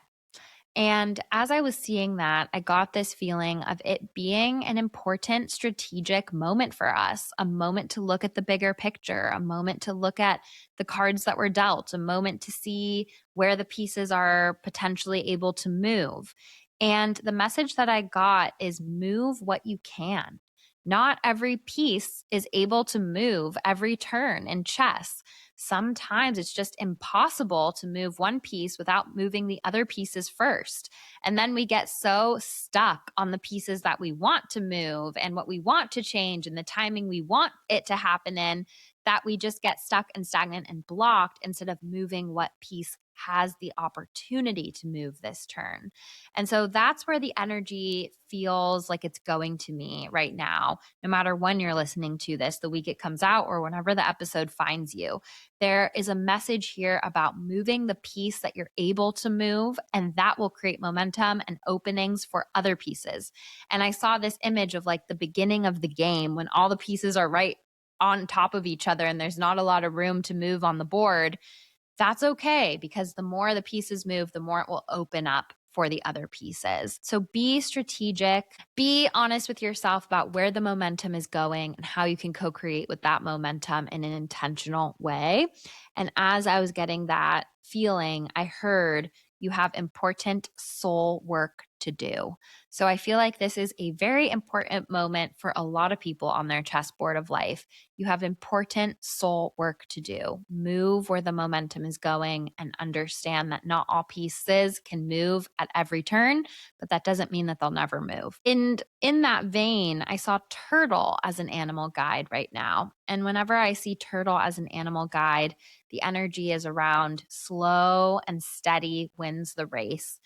And as I was seeing that, I got this feeling of it being an important strategic moment for us, a moment to look at the bigger picture, a moment to look at the cards that were dealt, a moment to see where the pieces are potentially able to move. And the message that I got is move what you can. Not every piece is able to move every turn in chess. Sometimes it's just impossible to move one piece without moving the other pieces first. And then we get so stuck on the pieces that we want to move and what we want to change and the timing we want it to happen in that we just get stuck and stagnant and blocked instead of moving what piece has the opportunity to move this turn. And so that's where the energy feels like it's going to me right now, no matter when you're listening to this, the week it comes out or whenever the episode finds you. There is a message here about moving the piece that you're able to move, and that will create momentum and openings for other pieces. And I saw this image of like the beginning of the game when all the pieces are right on top of each other and there's not a lot of room to move on the board. That's okay, because the more the pieces move, the more it will open up for the other pieces. So be strategic, be honest with yourself about where the momentum is going and how you can co-create with that momentum in an intentional way. And as I was getting that feeling, I heard you have important soul work to do. So I feel like this is a very important moment for a lot of people on their chessboard of life. You have important soul work to do. Move where the momentum is going and understand that not all pieces can move at every turn, but that doesn't mean that they'll never move. And in that vein, I saw turtle as an animal guide right now. And whenever I see turtle as an animal guide, the energy is around slow and steady wins the race,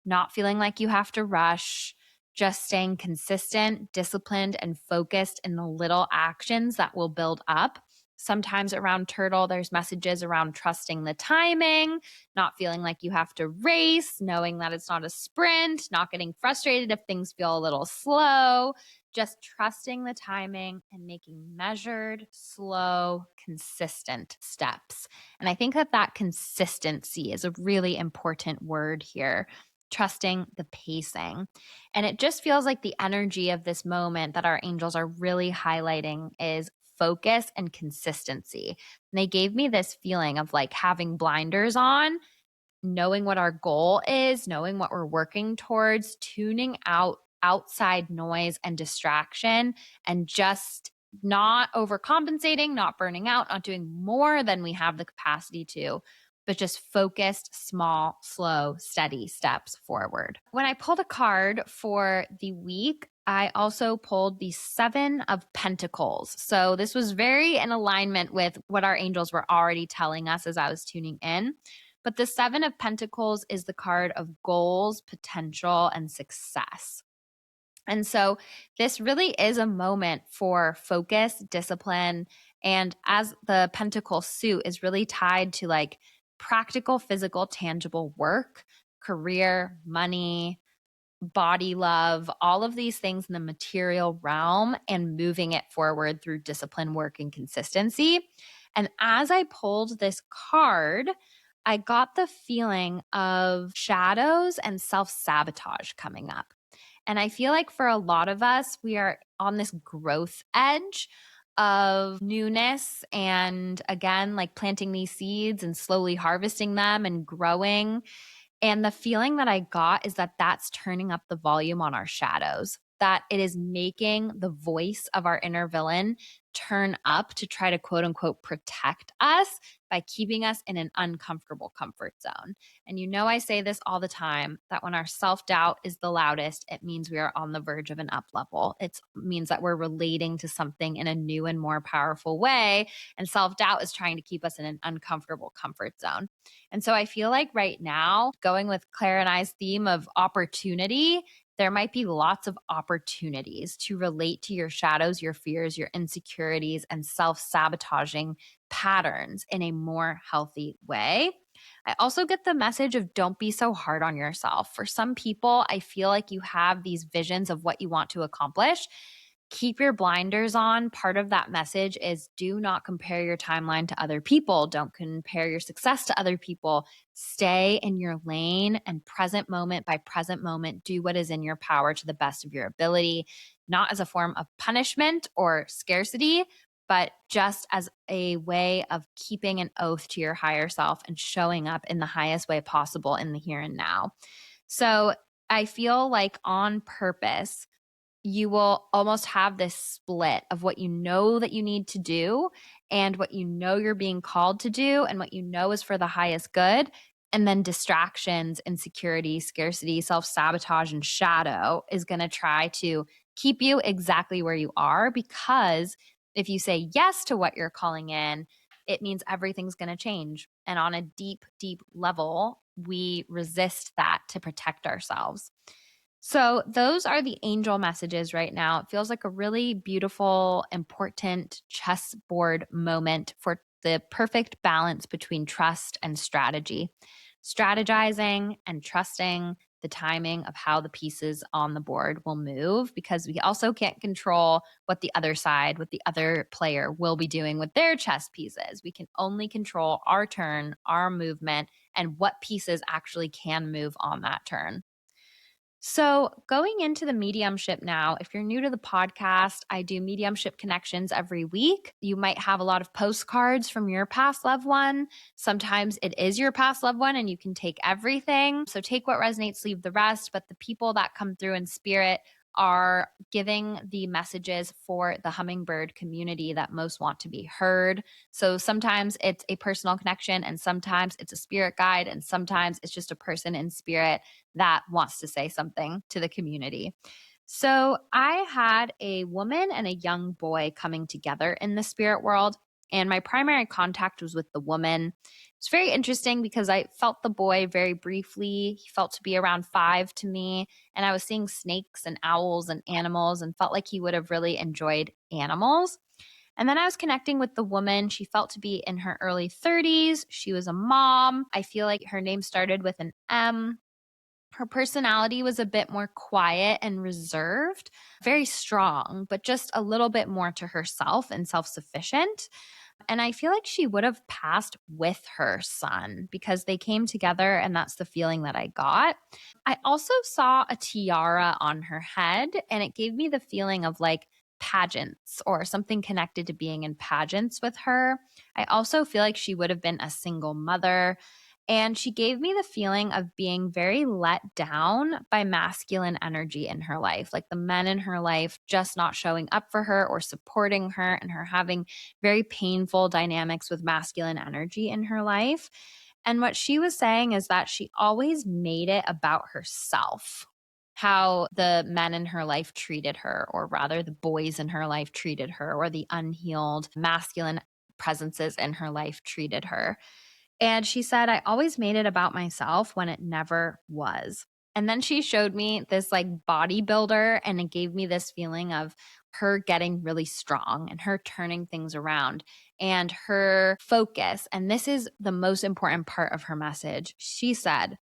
not feeling like you have to rush, just staying consistent, disciplined, and focused in the little actions that will build up. Sometimes around turtle, there's messages around trusting the timing, not feeling like you have to race, knowing that it's not a sprint, not getting frustrated if things feel a little slow, just trusting the timing and making measured, slow, consistent steps. And I think that that consistency is a really important word here, trusting the pacing. And it just feels like the energy of this moment that our angels are really highlighting is focus and consistency. And they gave me this feeling of like having blinders on, knowing what our goal is, knowing what we're working towards, tuning out outside noise and distraction, and just not overcompensating, not burning out, not doing more than we have the capacity to, but just focused, small, slow, steady steps forward. When I pulled a card for the week, I also pulled the Seven of Pentacles. So this was very in alignment with what our angels were already telling us as I was tuning in. But the Seven of Pentacles is the card of goals, potential, and success. And so this really is a moment for focus, discipline, and as the Pentacle suit is really tied to like practical, physical, tangible work, career, money, body love, all of these things in the material realm, and moving it forward through discipline, work, and consistency. And as I pulled this card, I got the feeling of shadows and self-sabotage coming up. And I feel like for a lot of us, we are on this growth edge of newness and again, like planting these seeds and slowly harvesting them and growing. And the feeling that I got is that that's turning up the volume on our shadows, that it is making the voice of our inner villain turn up to try to quote unquote protect us by keeping us in an uncomfortable comfort zone. And you know, I say this all the time that when our self-doubt is the loudest, it means we are on the verge of an up level. It means that we're relating to something in a new and more powerful way. And self-doubt is trying to keep us in an uncomfortable comfort zone. And so I feel like right now, going with Claire and I's theme of opportunity, there might be lots of opportunities to relate to your shadows, your fears, your insecurities, and self-sabotaging patterns in a more healthy way. I also get the message of don't be so hard on yourself. For some people, I feel like you have these visions of what you want to accomplish. Keep your blinders on. Part of that message is do not compare your timeline to other people. Don't compare your success to other people. Stay in your lane and present moment by present moment, do what is in your power to the best of your ability, not as a form of punishment or scarcity, but just as a way of keeping an oath to your higher self and showing up in the highest way possible in the here and now. So I feel like on purpose, you will almost have this split of what you know that you need to do and what you know you're being called to do and what you know is for the highest good. And then distractions, insecurity, scarcity, self-sabotage, and shadow is going to try to keep you exactly where you are because If you say yes to what you're calling in, it means everything's going to change. And on a deep, deep level, we resist that to protect ourselves. So, those are the angel messages right now. It feels like a really beautiful, important chessboard moment for the perfect balance between trust and strategy. Strategizing and trusting the timing of how the pieces on the board will move, because we also can't control what the other side, what the other player will be doing with their chess pieces. We can only control our turn, our movement, and what pieces actually can move on that turn. So, going into the mediumship now, if you're new to the podcast, I do mediumship connections every week. You might have a lot of postcards from your past loved one. Sometimes it is your past loved one and you can take everything. So, take what resonates, leave the rest. But the people that come through in spirit are giving the messages for the hummingbird community that most want to be heard. So sometimes it's a personal connection, and sometimes it's a spirit guide, and sometimes it's just a person in spirit that wants to say something to the community. So I had a woman and a young boy coming together in the spirit world, and my primary contact was with the woman. It's very interesting because I felt the boy very briefly. He felt to be around 5 to me, and I was seeing snakes and owls and animals and felt like he would have really enjoyed animals. And then I was connecting with the woman. She felt to be in her early 30s. She was a mom. I feel like her name started with an M. Her personality was a bit more quiet and reserved, very strong, but just a little bit more to herself and self sufficient. And I feel like she would have passed with her son because they came together, and that's the feeling that I got. I also saw a tiara on her head, and it gave me the feeling of like pageants or something connected to being in pageants with her. I also feel like she would have been a single mother. And she gave me the feeling of being very let down by masculine energy in her life, like the men in her life just not showing up for her or supporting her, and her having very painful dynamics with masculine energy in her life. And what she was saying is that she always made it about herself, how the men in her life treated her, or rather, the boys in her life treated her, or the unhealed masculine presences in her life treated her. And she said, I always made it about myself when it never was. And then she showed me this like bodybuilder, and it gave me this feeling of her getting really strong and her turning things around and her focus. And this is the most important part of her message. She said,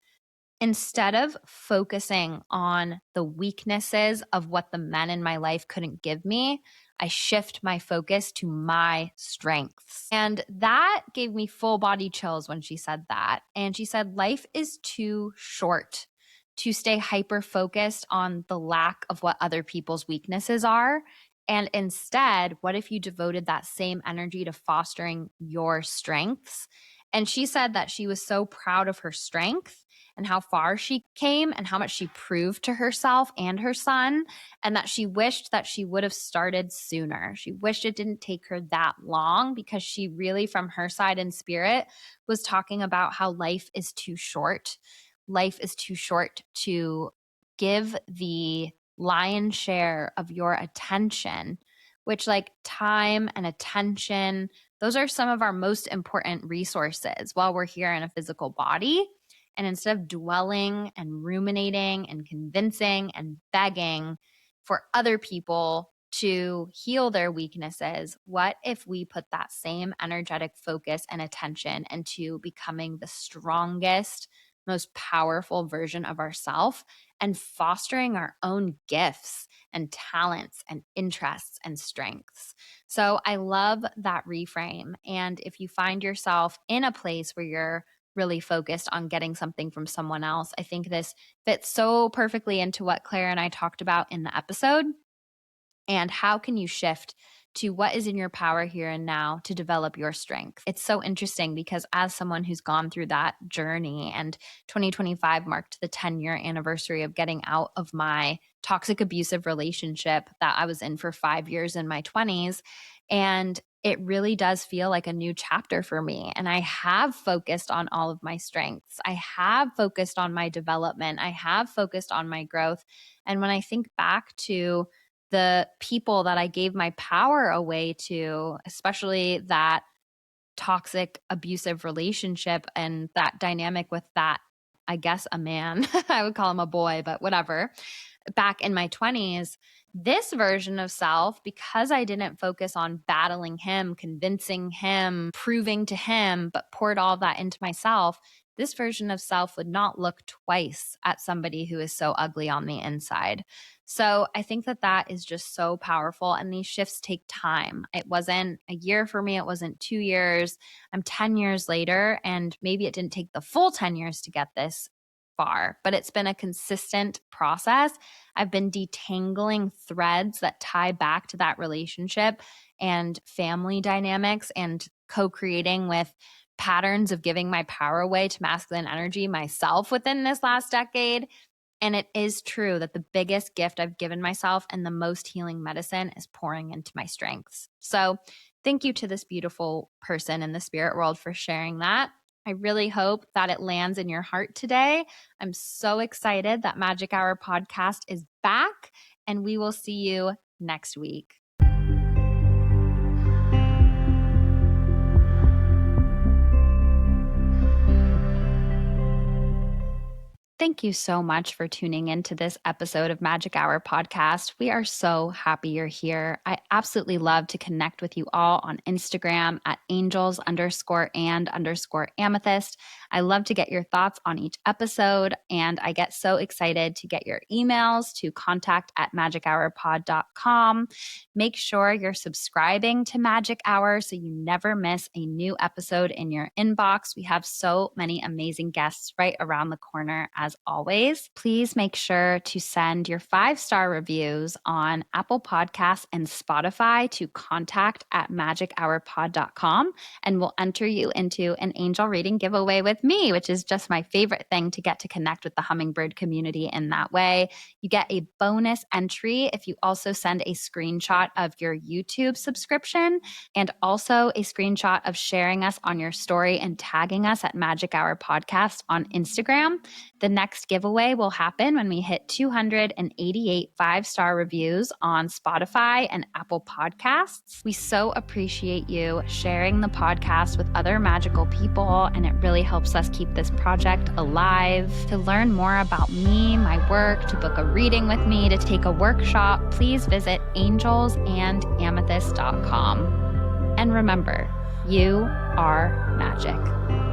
instead of focusing on the weaknesses of what the men in my life couldn't give me, I shift my focus to my strengths. And that gave me full body chills when she said that. And she said, life is too short to stay hyper focused on the lack of what other people's weaknesses are. And instead, what if you devoted that same energy to fostering your strengths? And she said that she was so proud of her strength and how far she came and how much she proved to herself and her son, and that she wished that she would have started sooner. She wished it didn't take her that long, because she really, from her side in spirit, was talking about how life is too short. Life is too short to give the lion's share of your attention, which, like, time and attention, those are some of our most important resources while we're here in a physical body. And instead of dwelling and ruminating and convincing and begging for other people to heal their weaknesses, what if we put that same energetic focus and attention into becoming the strongest, most powerful version of ourselves and fostering our own gifts and talents and interests and strengths? So I love that reframe. And if you find yourself in a place where you're really focused on getting something from someone else, I think this fits so perfectly into what Claire and I talked about in the episode. And how can you shift to what is in your power here and now to develop your strength? It's so interesting because as someone who's gone through that journey, and 2025 marked the 10-year anniversary of getting out of my toxic abusive relationship that I was in for 5 years in my 20s. And it really does feel like a new chapter for me. And I have focused on all of my strengths. I have focused on my development. I have focused on my growth. And when I think back to the people that I gave my power away to, especially that toxic, abusive relationship and that dynamic with that, I guess, a man, I would call him a boy, but whatever, back in my 20s, this version of self, because I didn't focus on battling him, convincing him, proving to him, but poured all that into myself, this version of self would not look twice at somebody who is so ugly on the inside. So I think that that is just so powerful. And these shifts take time. It wasn't a year for me. It wasn't 2 years. I'm 10 years later, and maybe it didn't take the full 10 years to get this far, but it's been a consistent process. I've been detangling threads that tie back to that relationship and family dynamics and co-creating with patterns of giving my power away to masculine energy myself within this last decade. And it is true that the biggest gift I've given myself and the most healing medicine is pouring into my strengths. So thank you to this beautiful person in the spirit world for sharing that. I really hope that it lands in your heart today. I'm so excited that Magic Hour podcast is back, and we will see you next week. Thank you so much for tuning into this episode of Magic Hour podcast. We are so happy you're here. I absolutely love to connect with you all on Instagram at angels_and_amethyst. I love to get your thoughts on each episode, and I get so excited to get your emails to contact@magichourpod.com. Make sure you're subscribing to Magic Hour so you never miss a new episode in your inbox. We have so many amazing guests right around the corner. As always, please make sure to send your 5-star reviews on Apple Podcasts and Spotify to contact@magichourpod.com, and we'll enter you into an angel reading giveaway with me, which is just my favorite thing, to get to connect with the hummingbird community in that way. You get a bonus entry if you also send a screenshot of your YouTube subscription, and also a screenshot of sharing us on your story and tagging us at Magic Hour Podcast on Instagram. The next giveaway will happen when we hit 288 5-star reviews on Spotify and Apple Podcasts. We so appreciate you sharing the podcast with other magical people, and it really helps us keep this project alive. To learn more about me, my work, to book a reading with me, to take a workshop, please visit angelsandamethyst.com. And remember, you are magic.